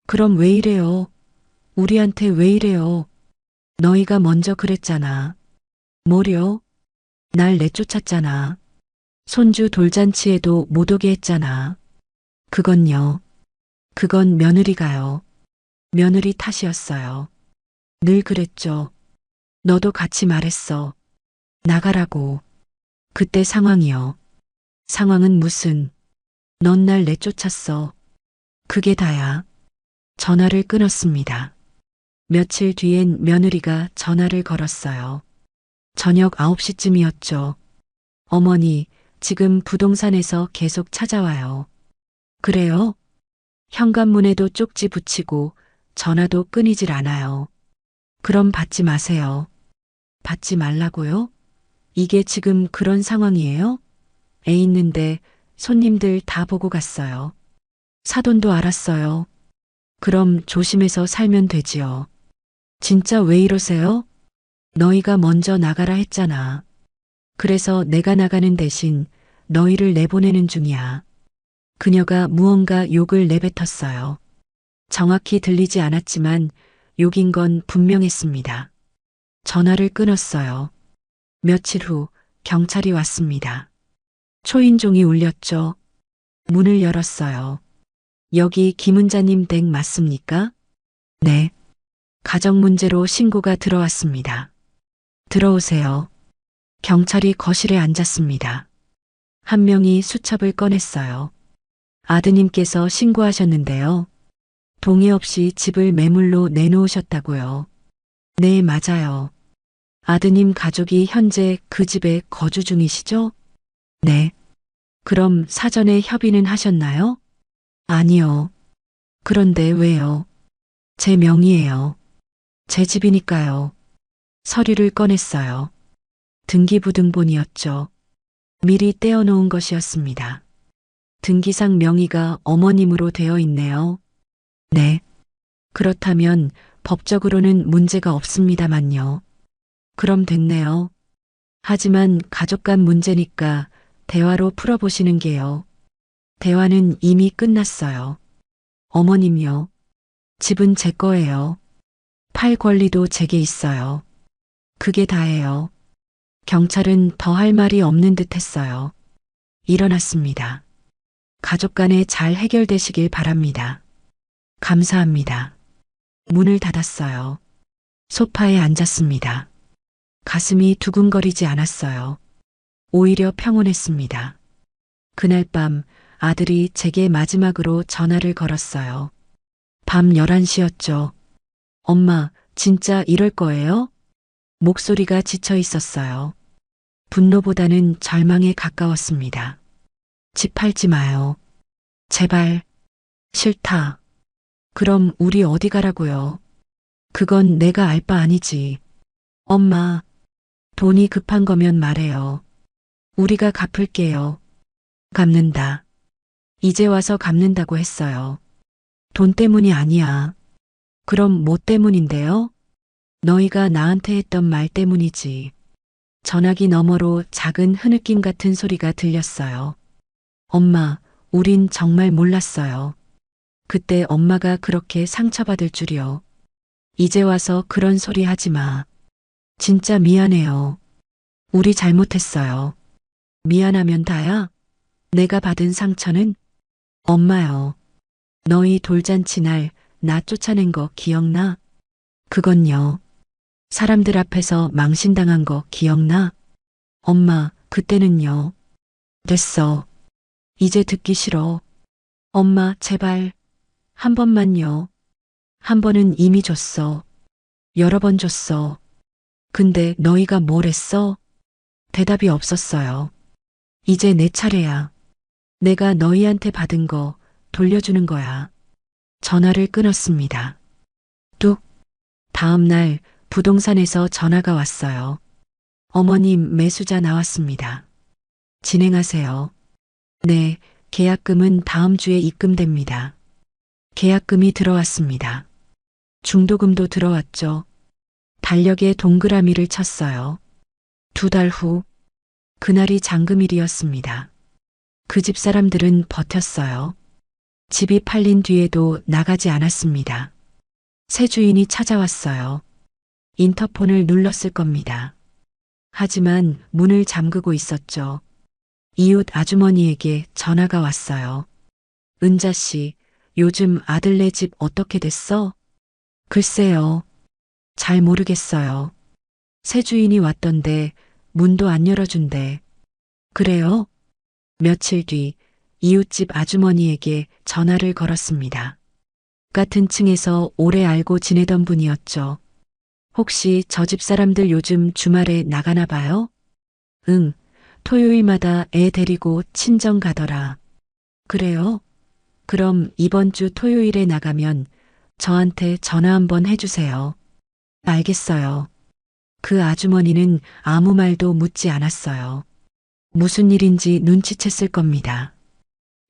S2: 그럼 왜 이래요? 우리한테 왜 이래요? 너희가 먼저 그랬잖아. 뭐려? 날 내쫓았잖아. 손주 돌잔치에도 못 오게 했잖아. 그건요. 그건 며느리가요. 며느리 탓이었어요. 늘 그랬죠. 너도 같이 말했어. 나가라고. 그때 상황이요. 상황은 무슨. 넌 날 내쫓았어. 그게 다야. 전화를 끊었습니다. 며칠 뒤엔 며느리가 전화를 걸었어요. 저녁 9시쯤이었죠. 어머니, 지금 부동산에서 계속 찾아와요. 그래요? 현관문에도 쪽지 붙이고 전화도 끊이질 않아요. 그럼 받지 마세요. 받지 말라고요? 이게 지금 그런 상황이에요? 애 있는데 손님들 다 보고 갔어요. 사돈도 알았어요. 그럼 조심해서 살면 되지요. 진짜 왜 이러세요? 너희가 먼저 나가라 했잖아. 그래서 내가 나가는 대신 너희를 내보내는 중이야. 그녀가 무언가 욕을 내뱉었어요. 정확히 들리지 않았지만 욕인 건 분명했습니다. 전화를 끊었어요. 며칠 후 경찰이 왔습니다. 초인종이 울렸죠. 문을 열었어요. 여기 김은자님 댁 맞습니까? 네. 가정 문제로 신고가 들어왔습니다. 들어오세요. 경찰이 거실에 앉았습니다. 한 명이 수첩을 꺼냈어요. 아드님께서 신고하셨는데요. 동의 없이 집을 매물로 내놓으셨다고요. 네, 맞아요. 아드님 가족이 현재 그 집에 거주 중이시죠? 네. 그럼 사전에 협의는 하셨나요? 아니요. 그런데 왜요? 제 명의예요. 제 집이니까요. 서류를 꺼냈어요. 등기부등본이었죠. 미리 떼어놓은 것이었습니다. 등기상 명의가 어머님으로 되어 있네요. 네. 그렇다면 법적으로는 문제가 없습니다만요. 그럼 됐네요. 하지만 가족 간 문제니까 대화로 풀어보시는 게요. 대화는 이미 끝났어요. 어머님요. 집은 제 거예요. 팔 권리도 제게 있어요. 그게 다예요. 경찰은 더 할 말이 없는 듯 했어요. 일어났습니다. 가족 간에 잘 해결되시길 바랍니다. 감사합니다. 문을 닫았어요. 소파에 앉았습니다. 가슴이 두근거리지 않았어요. 오히려 평온했습니다. 그날 밤 아들이 제게 마지막으로 전화를 걸었어요. 밤 11시였죠. 엄마, 진짜 이럴 거예요? 목소리가 지쳐 있었어요. 분노보다는 절망에 가까웠습니다. 집 팔지 마요. 제발. 싫다. 그럼 우리 어디 가라고요? 그건 내가 알 바 아니지. 엄마, 돈이 급한 거면 말해요. 우리가 갚을게요. 갚는다. 이제 와서 갚는다고 했어요. 돈 때문이 아니야. 그럼 뭐 때문인데요? 너희가 나한테 했던 말 때문이지. 전화기 너머로 작은 흐느낌 같은 소리가 들렸어요. 엄마, 우린 정말 몰랐어요. 그때 엄마가 그렇게 상처받을 줄이요. 이제 와서 그런 소리 하지 마. 진짜 미안해요. 우리 잘못했어요. 미안하면 다야? 내가 받은 상처는? 엄마요. 너희 돌잔치 날 나 쫓아낸 거 기억나? 그건요. 사람들 앞에서 망신당한 거 기억나? 엄마, 그때는요. 됐어. 이제 듣기 싫어. 엄마, 제발. 한 번만요. 한 번은 이미 줬어. 여러 번 줬어. 근데 너희가 뭘 했어? 대답이 없었어요. 이제 내 차례야. 내가 너희한테 받은 거 돌려주는 거야. 전화를 끊었습니다. 뚝. 다음 날 부동산에서 전화가 왔어요. 어머님, 매수자 나왔습니다. 진행하세요. 네, 계약금은 다음 주에 입금됩니다. 계약금이 들어왔습니다. 중도금도 들어왔죠. 달력에 동그라미를 쳤어요. 2달 후, 그날이 잔금일이었습니다. 그 집 사람들은 버텼어요. 집이 팔린 뒤에도 나가지 않았습니다. 새 주인이 찾아왔어요. 인터폰을 눌렀을 겁니다. 하지만 문을 잠그고 있었죠. 이웃 아주머니에게 전화가 왔어요. 은자 씨, 요즘 아들네 집 어떻게 됐어? 글쎄요. 잘 모르겠어요. 새 주인이 왔던데 문도 안 열어준대. 그래요? 며칠 뒤 이웃집 아주머니에게 전화를 걸었습니다. 같은 층에서 오래 알고 지내던 분이었죠. 혹시 저 집 사람들 요즘 주말에 나가나 봐요? 응, 토요일마다 애 데리고 친정 가더라. 그래요? 그럼 이번 주 토요일에 나가면 저한테 전화 한번 해주세요. 알겠어요. 그 아주머니는 아무 말도 묻지 않았어요. 무슨 일인지 눈치챘을 겁니다.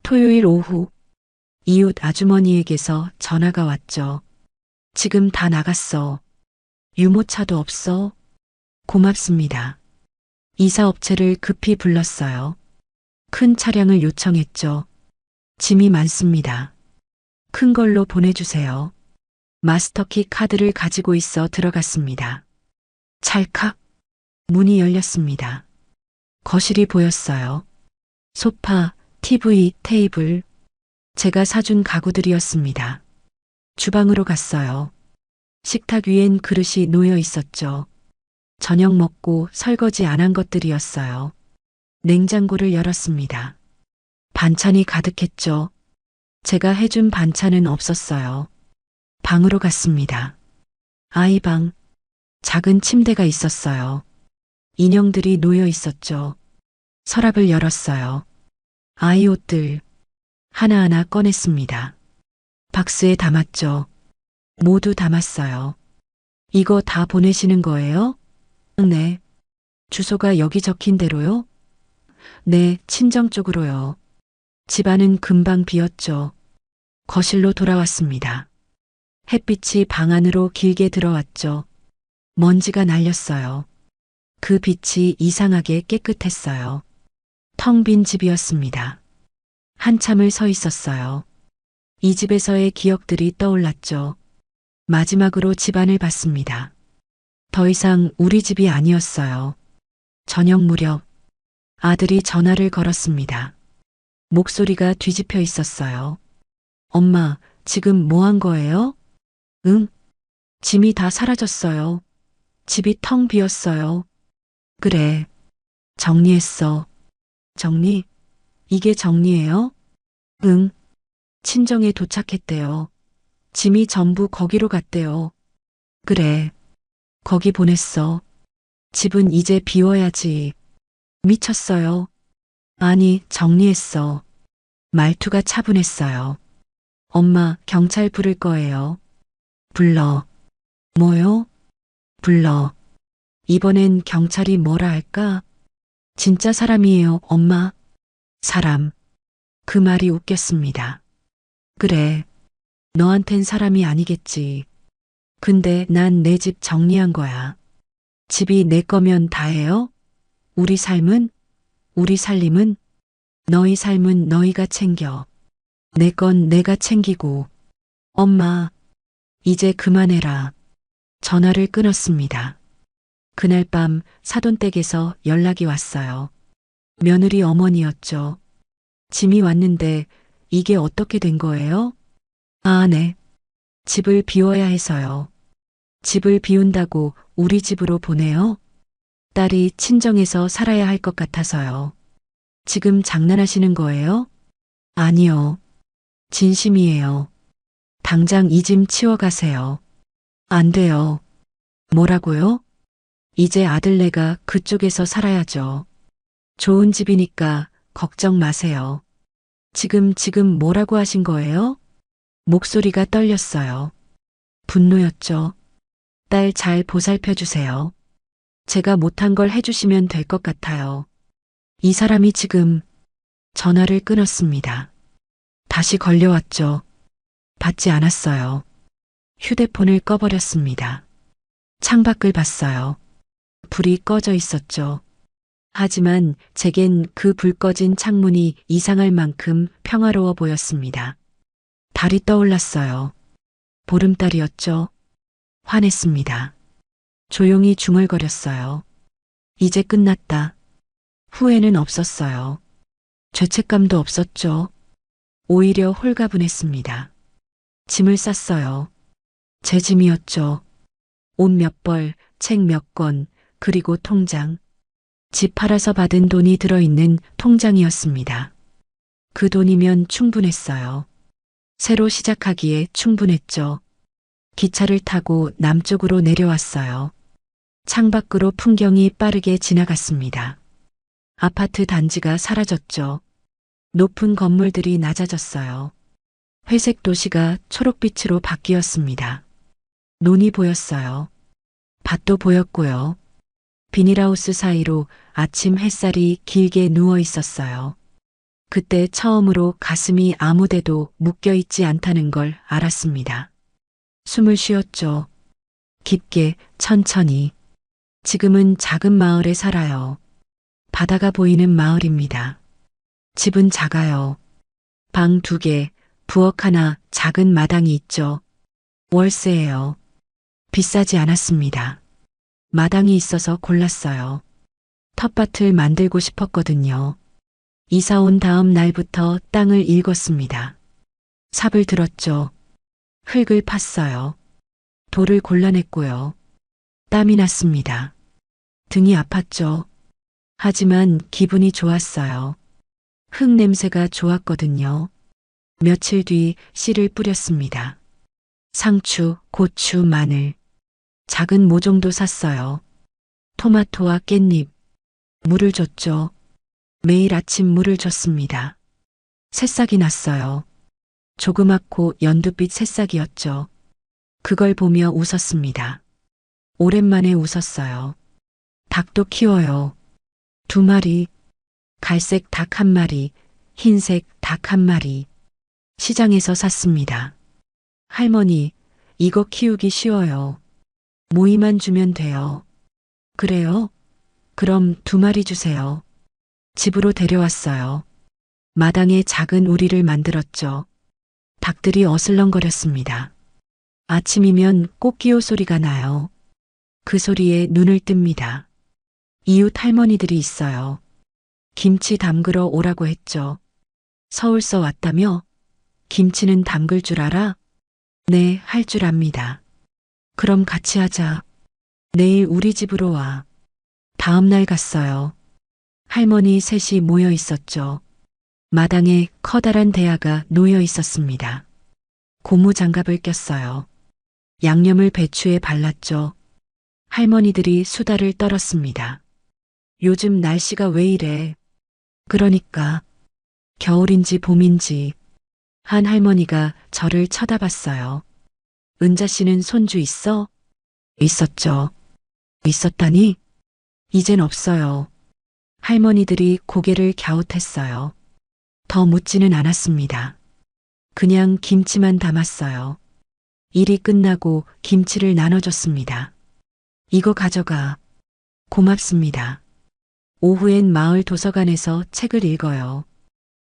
S2: 토요일 오후, 이웃 아주머니에게서 전화가 왔죠. 지금 다 나갔어. 유모차도 없어? 고맙습니다. 이사업체를 급히 불렀어요. 큰 차량을 요청했죠. 짐이 많습니다. 큰 걸로 보내주세요. 마스터키 카드를 가지고 있어 들어갔습니다. 찰칵. 문이 열렸습니다. 거실이 보였어요. 소파, TV, 테이블. 제가 사준 가구들이었습니다. 주방으로 갔어요. 식탁 위엔 그릇이 놓여 있었죠. 저녁 먹고 설거지 안 한 것들이었어요. 냉장고를 열었습니다. 반찬이 가득했죠. 제가 해준 반찬은 없었어요. 방으로 갔습니다. 아이 방. 작은 침대가 있었어요. 인형들이 놓여 있었죠. 서랍을 열었어요. 아이 옷들 하나하나 꺼냈습니다. 박스에 담았죠. 모두 담았어요. 이거 다 보내시는 거예요? 네. 주소가 여기 적힌 대로요? 네, 친정 쪽으로요. 집안은 금방 비었죠. 거실로 돌아왔습니다. 햇빛이 방 안으로 길게 들어왔죠. 먼지가 날렸어요. 그 빛이 이상하게 깨끗했어요. 텅 빈 집이었습니다. 한참을 서 있었어요. 이 집에서의 기억들이 떠올랐죠. 마지막으로 집안을 봤습니다. 더 이상 우리 집이 아니었어요. 저녁 무렵 아들이 전화를 걸었습니다. 목소리가 뒤집혀 있었어요. 엄마, 지금 뭐 한 거예요? 응? 짐이 다 사라졌어요. 집이 텅 비었어요. 그래. 정리했어. 정리? 이게 정리예요? 응. 친정에 도착했대요. 짐이 전부 거기로 갔대요. 그래. 거기 보냈어. 집은 이제 비워야지. 미쳤어요. 아니, 정리했어. 말투가 차분했어요. 엄마, 경찰 부를 거예요. 불러. 뭐요? 불러. 이번엔 경찰이 뭐라 할까? 진짜 사람이에요, 엄마. 사람. 그 말이 웃겼습니다. 그래. 너한텐 사람이 아니겠지. 근데 난 내 집 정리한 거야. 집이 내 거면 다예요? 우리 삶은? 우리 살림은? 너희 삶은 너희가 챙겨. 내 건 내가 챙기고. 엄마, 이제 그만해라. 전화를 끊었습니다. 그날 밤 사돈댁에서 연락이 왔어요. 며느리 어머니였죠. 짐이 왔는데 이게 어떻게 된 거예요? 아, 네. 집을 비워야 해서요. 집을 비운다고 우리 집으로 보내요? 딸이 친정에서 살아야 할 것 같아서요. 지금 장난하시는 거예요? 아니요. 진심이에요. 당장 이 짐 치워가세요. 안 돼요. 뭐라고요? 이제 아들네가 그쪽에서 살아야죠. 좋은 집이니까 걱정 마세요. 지금 뭐라고 하신 거예요? 목소리가 떨렸어요. 분노였죠. 딸 잘 보살펴 주세요. 제가 못한 걸 해주시면 될 것 같아요. 이 사람이 지금 전화를 끊었습니다. 다시 걸려왔죠. 받지 않았어요. 휴대폰을 꺼버렸습니다. 창밖을 봤어요. 불이 꺼져 있었죠. 하지만 제겐 그 불 꺼진 창문이 이상할 만큼 평화로워 보였습니다. 달이 떠올랐어요. 보름달이었죠. 화냈습니다. 조용히 중얼거렸어요. 이제 끝났다. 후회는 없었어요. 죄책감도 없었죠. 오히려 홀가분했습니다. 짐을 쌌어요. 제 짐이었죠. 옷 몇 벌, 책 몇 권, 그리고 통장. 집 팔아서 받은 돈이 들어있는 통장이었습니다. 그 돈이면 충분했어요. 새로 시작하기에 충분했죠. 기차를 타고 남쪽으로 내려왔어요. 창밖으로 풍경이 빠르게 지나갔습니다. 아파트 단지가 사라졌죠. 높은 건물들이 낮아졌어요. 회색 도시가 초록빛으로 바뀌었습니다. 논이 보였어요. 밭도 보였고요. 비닐하우스 사이로 아침 햇살이 길게 누워 있었어요. 그때 처음으로 가슴이 아무데도 묶여 있지 않다는 걸 알았습니다. 숨을 쉬었죠. 깊게, 천천히. 지금은 작은 마을에 살아요. 바다가 보이는 마을입니다. 집은 작아요. 방 2개, 부엌 하나, 작은 마당이 있죠. 월세예요. 비싸지 않았습니다. 마당이 있어서 골랐어요. 텃밭을 만들고 싶었거든요. 이사 온 다음 날부터 땅을 일궜습니다. 삽을 들었죠. 흙을 팠어요. 돌을 골라냈고요. 땀이 났습니다. 등이 아팠죠. 하지만 기분이 좋았어요. 흙 냄새가 좋았거든요. 며칠 뒤 씨를 뿌렸습니다. 상추, 고추, 마늘. 작은 모종도 샀어요. 토마토와 깻잎. 물을 줬죠. 매일 아침 물을 줬습니다. 새싹이 났어요. 조그맣고 연두빛 새싹이었죠. 그걸 보며 웃었습니다. 오랜만에 웃었어요. 닭도 키워요. 2마리. 갈색 닭 1마리, 흰색 닭 1마리. 시장에서 샀습니다. 할머니, 이거 키우기 쉬워요. 모이만 주면 돼요. 그래요? 그럼 2마리 주세요. 집으로 데려왔어요. 마당에 작은 우리를 만들었죠. 닭들이 어슬렁거렸습니다. 아침이면 꽃기호 소리가 나요. 그 소리에 눈을 뜹니다. 이웃 할머니들이 있어요. 김치 담그러 오라고 했죠. 서울서 왔다며? 김치는 담글 줄 알아? 네, 할 줄 압니다. 그럼 같이 하자. 내일 우리 집으로 와. 다음 날 갔어요. 할머니 셋이 모여 있었죠. 마당에 커다란 대야가 놓여 있었습니다. 고무장갑을 꼈어요. 양념을 배추에 발랐죠. 할머니들이 수다를 떨었습니다. 요즘 날씨가 왜 이래? 그러니까 겨울인지 봄인지. 한 할머니가 저를 쳐다봤어요. 은자 씨는 손주 있어? 있었죠. 있었다니? 이젠 없어요. 할머니들이 고개를 갸웃했어요. 더 묻지는 않았습니다. 그냥 김치만 담았어요. 일이 끝나고 김치를 나눠줬습니다. 이거 가져가. 고맙습니다. 오후엔 마을 도서관에서 책을 읽어요.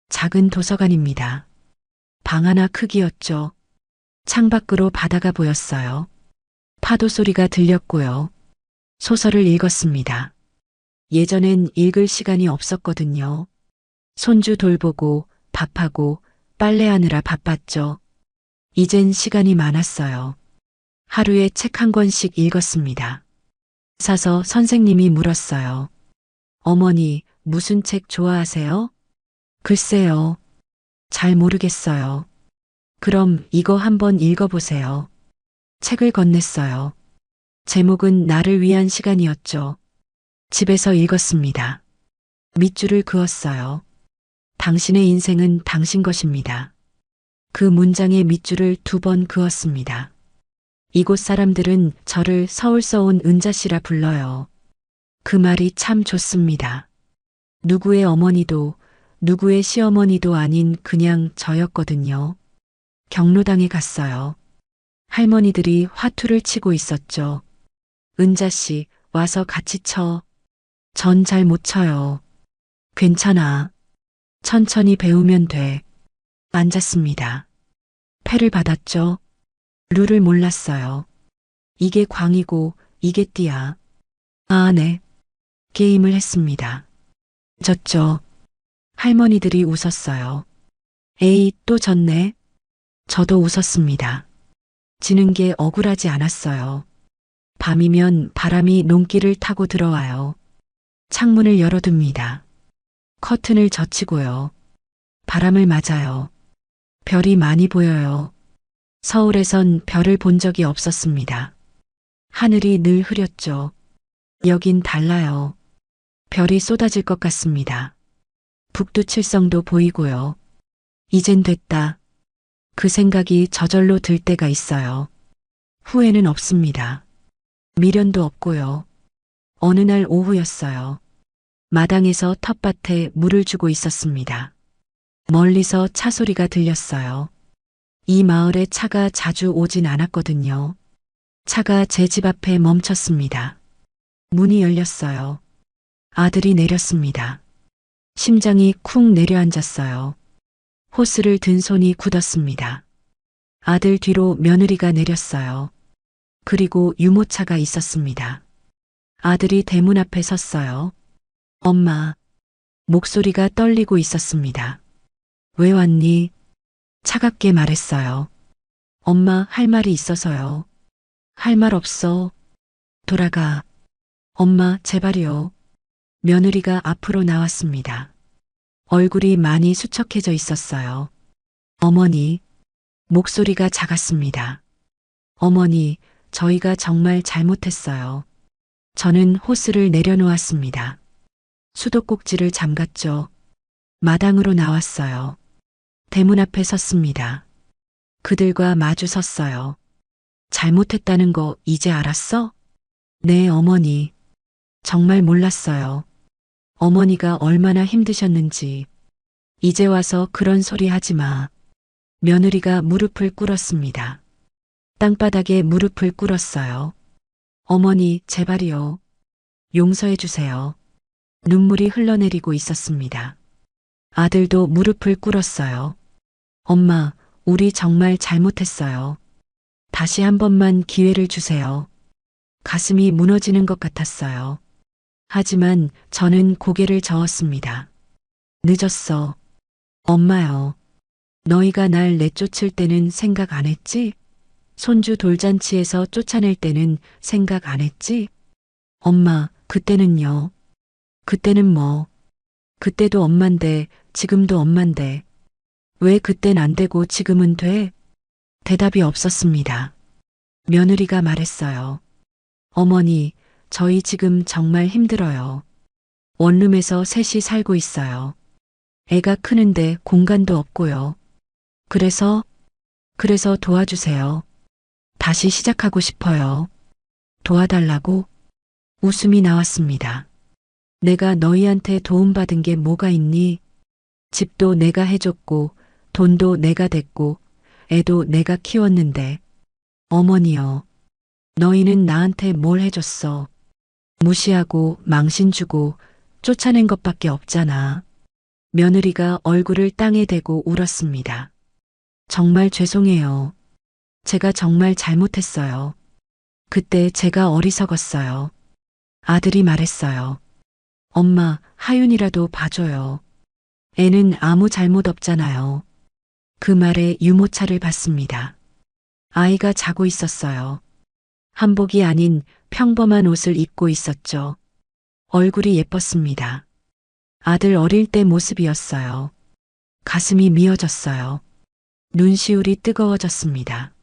S2: 작은 도서관입니다. 방 하나 크기였죠. 창밖으로 바다가 보였어요. 파도 소리가 들렸고요. 소설을 읽었습니다. 예전엔 읽을 시간이 없었거든요. 손주 돌보고 밥하고 빨래하느라 바빴죠. 이젠 시간이 많았어요. 하루에 책 한 권씩 읽었습니다. 사서 선생님이 물었어요. 어머니, 무슨 책 좋아하세요? 글쎄요. 잘 모르겠어요. 그럼 이거 한번 읽어보세요. 책을 건넸어요. 제목은 나를 위한 시간이었죠. 집에서 읽었습니다. 밑줄을 그었어요. 당신의 인생은 당신 것입니다. 그 문장의 밑줄을 2번 그었습니다. 이곳 사람들은 저를 서울서 온 은자 씨라 불러요. 그 말이 참 좋습니다. 누구의 어머니도 누구의 시어머니도 아닌 그냥 저였거든요. 경로당에 갔어요. 할머니들이 화투를 치고 있었죠. 은자 씨, 와서 같이 쳐. 전 잘 못 쳐요. 괜찮아. 천천히 배우면 돼. 앉았습니다. 패를 받았죠. 룰을 몰랐어요. 이게 광이고 이게 띠야. 아, 네. 게임을 했습니다. 졌죠. 할머니들이 웃었어요. 에이, 또 졌네. 저도 웃었습니다. 지는 게 억울하지 않았어요. 밤이면 바람이 논길을 타고 들어와요. 창문을 열어둡니다. 커튼을 젖히고요. 바람을 맞아요. 별이 많이 보여요. 서울에선 별을 본 적이 없었습니다. 하늘이 늘 흐렸죠. 여긴 달라요. 별이 쏟아질 것 같습니다. 북두칠성도 보이고요. 이젠 됐다. 그 생각이 저절로 들 때가 있어요. 후회는 없습니다. 미련도 없고요. 어느 날 오후였어요. 마당에서 텃밭에 물을 주고 있었습니다. 멀리서 차 소리가 들렸어요. 이 마을에 차가 자주 오진 않았거든요. 차가 제 집 앞에 멈췄습니다. 문이 열렸어요. 아들이 내렸습니다. 심장이 쿵 내려앉았어요. 호스를 든 손이 굳었습니다. 아들 뒤로 며느리가 내렸어요. 그리고 유모차가 있었습니다. 아들이 대문 앞에 섰어요. 엄마. 목소리가 떨리고 있었습니다. 왜 왔니? 차갑게 말했어요. 엄마, 할 말이 있어서요. 할 말 없어. 돌아가. 엄마, 제발이요. 며느리가 앞으로 나왔습니다. 얼굴이 많이 수척해져 있었어요. 어머니. 목소리가 작았습니다. 어머니, 저희가 정말 잘못했어요. 저는 호스를 내려놓았습니다. 수도꼭지를 잠갔죠. 마당으로 나왔어요. 대문 앞에 섰습니다. 그들과 마주 섰어요. 잘못했다는 거 이제 알았어? 네, 어머니. 정말 몰랐어요. 어머니가 얼마나 힘드셨는지. 이제 와서 그런 소리 하지 마. 며느리가 무릎을 꿇었습니다. 땅바닥에 무릎을 꿇었어요. 어머니, 제발이요. 용서해 주세요. 눈물이 흘러내리고 있었습니다. 아들도 무릎을 꿇었어요. 엄마, 우리 정말 잘못했어요. 다시 한 번만 기회를 주세요. 가슴이 무너지는 것 같았어요. 하지만 저는 고개를 저었습니다. 늦었어. 엄마요. 너희가 날 내쫓을 때는 생각 안 했지? 손주 돌잔치에서 쫓아낼 때는 생각 안 했지? 엄마, 그때는요. 그때는 뭐. 그때도 엄만데, 지금도 엄만데. 왜 그땐 안 되고 지금은 돼? 대답이 없었습니다. 며느리가 말했어요. 어머니, 저희 지금 정말 힘들어요. 원룸에서 셋이 살고 있어요. 애가 크는데 공간도 없고요. 그래서 도와주세요. 다시 시작하고 싶어요. 도와달라고? 웃음이 나왔습니다. 내가 너희한테 도움받은 게 뭐가 있니? 집도 내가 해줬고, 돈도 내가 댔고, 애도 내가 키웠는데. 어머니여, 너희는 나한테 뭘 해줬어? 무시하고 망신 주고 쫓아낸 것밖에 없잖아. 며느리가 얼굴을 땅에 대고 울었습니다. 정말 죄송해요. 제가 정말 잘못했어요. 그때 제가 어리석었어요. 아들이 말했어요. 엄마, 하윤이라도 봐줘요. 애는 아무 잘못 없잖아요. 그 말에 유모차를 봤습니다. 아이가 자고 있었어요. 한복이 아닌 평범한 옷을 입고 있었죠. 얼굴이 예뻤습니다. 아들 어릴 때 모습이었어요. 가슴이 미어졌어요. 눈시울이 뜨거워졌습니다.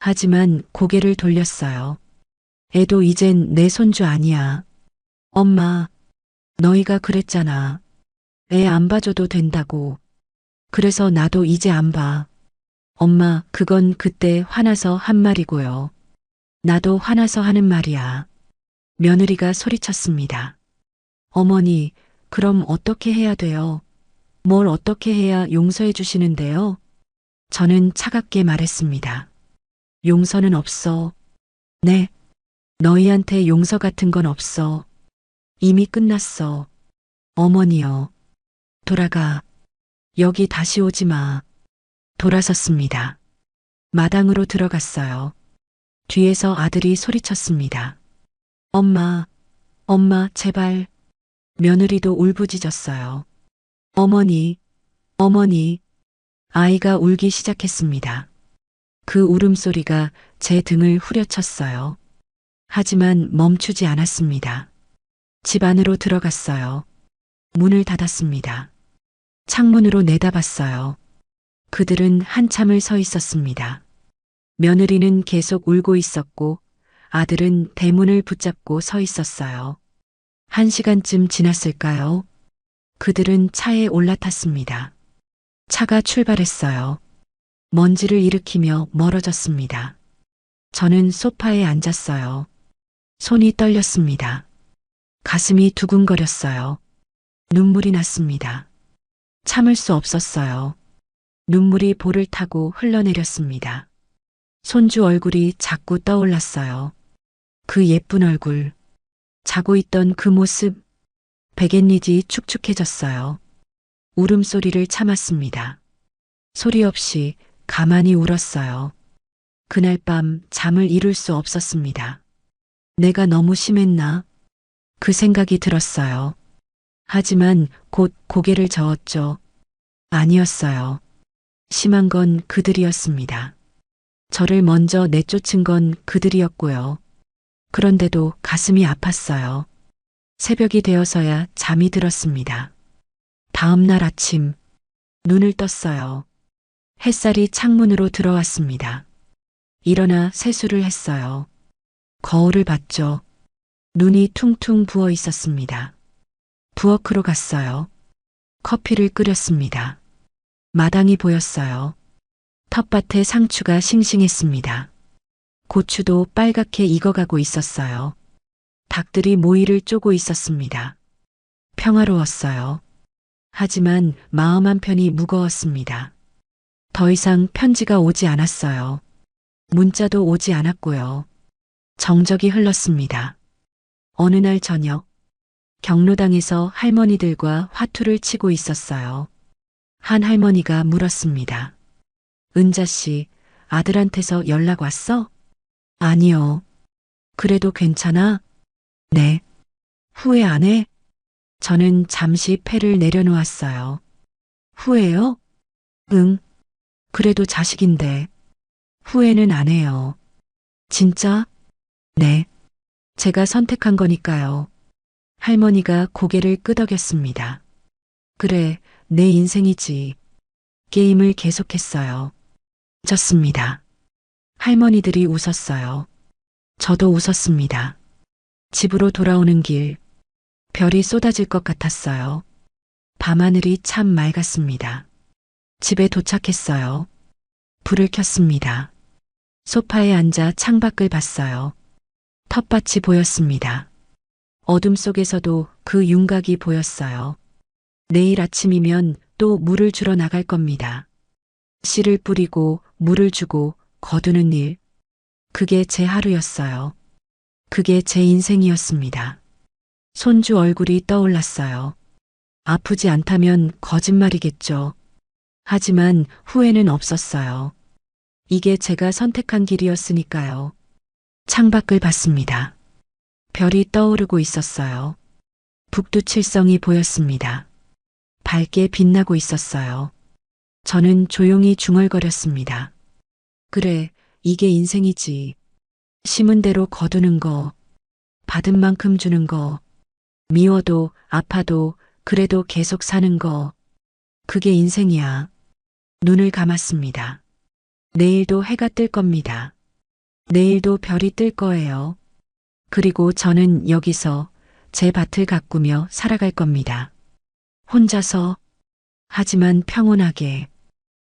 S2: 하지만 고개를 돌렸어요. 애도 이젠 내 손주 아니야. 엄마, 너희가 그랬잖아. 애 안 봐줘도 된다고. 그래서 나도 이제 안 봐. 엄마, 그건 그때 화나서 한 말이고요. 나도 화나서 하는 말이야. 며느리가 소리쳤습니다. 어머니, 그럼 어떻게 해야 돼요? 뭘 어떻게 해야 용서해 주시는데요? 저는 차갑게 말했습니다. 용서는 없어. 네. 너희한테 용서 같은 건 없어. 이미 끝났어. 어머니여. 돌아가. 여기 다시 오지 마. 돌아섰습니다. 마당으로 들어갔어요. 뒤에서 아들이 소리쳤습니다. 엄마, 엄마, 제발. 며느리도 울부짖었어요. 어머니, 어머니. 아이가 울기 시작했습니다. 그 울음소리가 제 등을 후려쳤어요. 하지만 멈추지 않았습니다. 집 안으로 들어갔어요. 문을 닫았습니다. 창문으로 내다봤어요. 그들은 한참을 서 있었습니다. 며느리는 계속 울고 있었고 아들은 대문을 붙잡고 서 있었어요. 1시간쯤 지났을까요? 그들은 차에 올라탔습니다. 차가 출발했어요. 먼지를 일으키며 멀어졌습니다. 저는 소파에 앉았어요. 손이 떨렸습니다. 가슴이 두근거렸어요. 눈물이 났습니다. 참을 수 없었어요. 눈물이 볼을 타고 흘러내렸습니다. 손주 얼굴이 자꾸 떠올랐어요. 그 예쁜 얼굴. 자고 있던 그 모습. 백엔릿이 축축해졌어요. 울음소리를 참았습니다. 소리 없이 가만히 울었어요. 그날 밤 잠을 이룰 수 없었습니다. 내가 너무 심했나? 그 생각이 들었어요. 하지만 곧 고개를 저었죠. 아니었어요. 심한 건 그들이었습니다. 저를 먼저 내쫓은 건 그들이었고요. 그런데도 가슴이 아팠어요. 새벽이 되어서야 잠이 들었습니다. 다음 날 아침, 눈을 떴어요. 햇살이 창문으로 들어왔습니다. 일어나 세수를 했어요. 거울을 봤죠. 눈이 퉁퉁 부어 있었습니다. 부엌으로 갔어요. 커피를 끓였습니다. 마당이 보였어요. 텃밭에 상추가 싱싱했습니다. 고추도 빨갛게 익어가고 있었어요. 닭들이 모이를 쪼고 있었습니다. 평화로웠어요. 하지만 마음 한편이 무거웠습니다. 더 이상 편지가 오지 않았어요. 문자도 오지 않았고요. 정적이 흘렀습니다. 어느 날 저녁, 경로당에서 할머니들과 화투를 치고 있었어요. 한 할머니가 물었습니다. 은자 씨, 아들한테서 연락 왔어? 아니요. 그래도 괜찮아? 네. 후회 안 해? 저는 잠시 패를 내려놓았어요. 후회요? 응. 그래도 자식인데. 후회는 안 해요. 진짜? 네. 제가 선택한 거니까요. 할머니가 고개를 끄덕였습니다. 그래, 내 인생이지. 게임을 계속했어요. 졌습니다. 할머니들이 웃었어요. 저도 웃었습니다. 집으로 돌아오는 길, 별이 쏟아질 것 같았어요. 밤하늘이 참 맑았습니다. 집에 도착했어요. 불을 켰습니다. 소파에 앉아 창밖을 봤어요. 텃밭이 보였습니다. 어둠 속에서도 그 윤곽이 보였어요. 내일 아침이면 또 물을 주러 나갈 겁니다. 씨를 뿌리고 물을 주고 거두는 일. 그게 제 하루였어요. 그게 제 인생이었습니다. 손주 얼굴이 떠올랐어요. 아프지 않다면 거짓말이겠죠. 하지만 후회는 없었어요. 이게 제가 선택한 길이었으니까요. 창밖을 봤습니다. 별이 떠오르고 있었어요. 북두칠성이 보였습니다. 밝게 빛나고 있었어요. 저는 조용히 중얼거렸습니다. 그래, 이게 인생이지. 심은 대로 거두는 거, 받은 만큼 주는 거, 미워도 아파도 그래도 계속 사는 거. 그게 인생이야. 눈을 감았습니다. 내일도 해가 뜰 겁니다. 내일도 별이 뜰 거예요. 그리고 저는 여기서 제 밭을 가꾸며 살아갈 겁니다. 혼자서, 하지만 평온하게.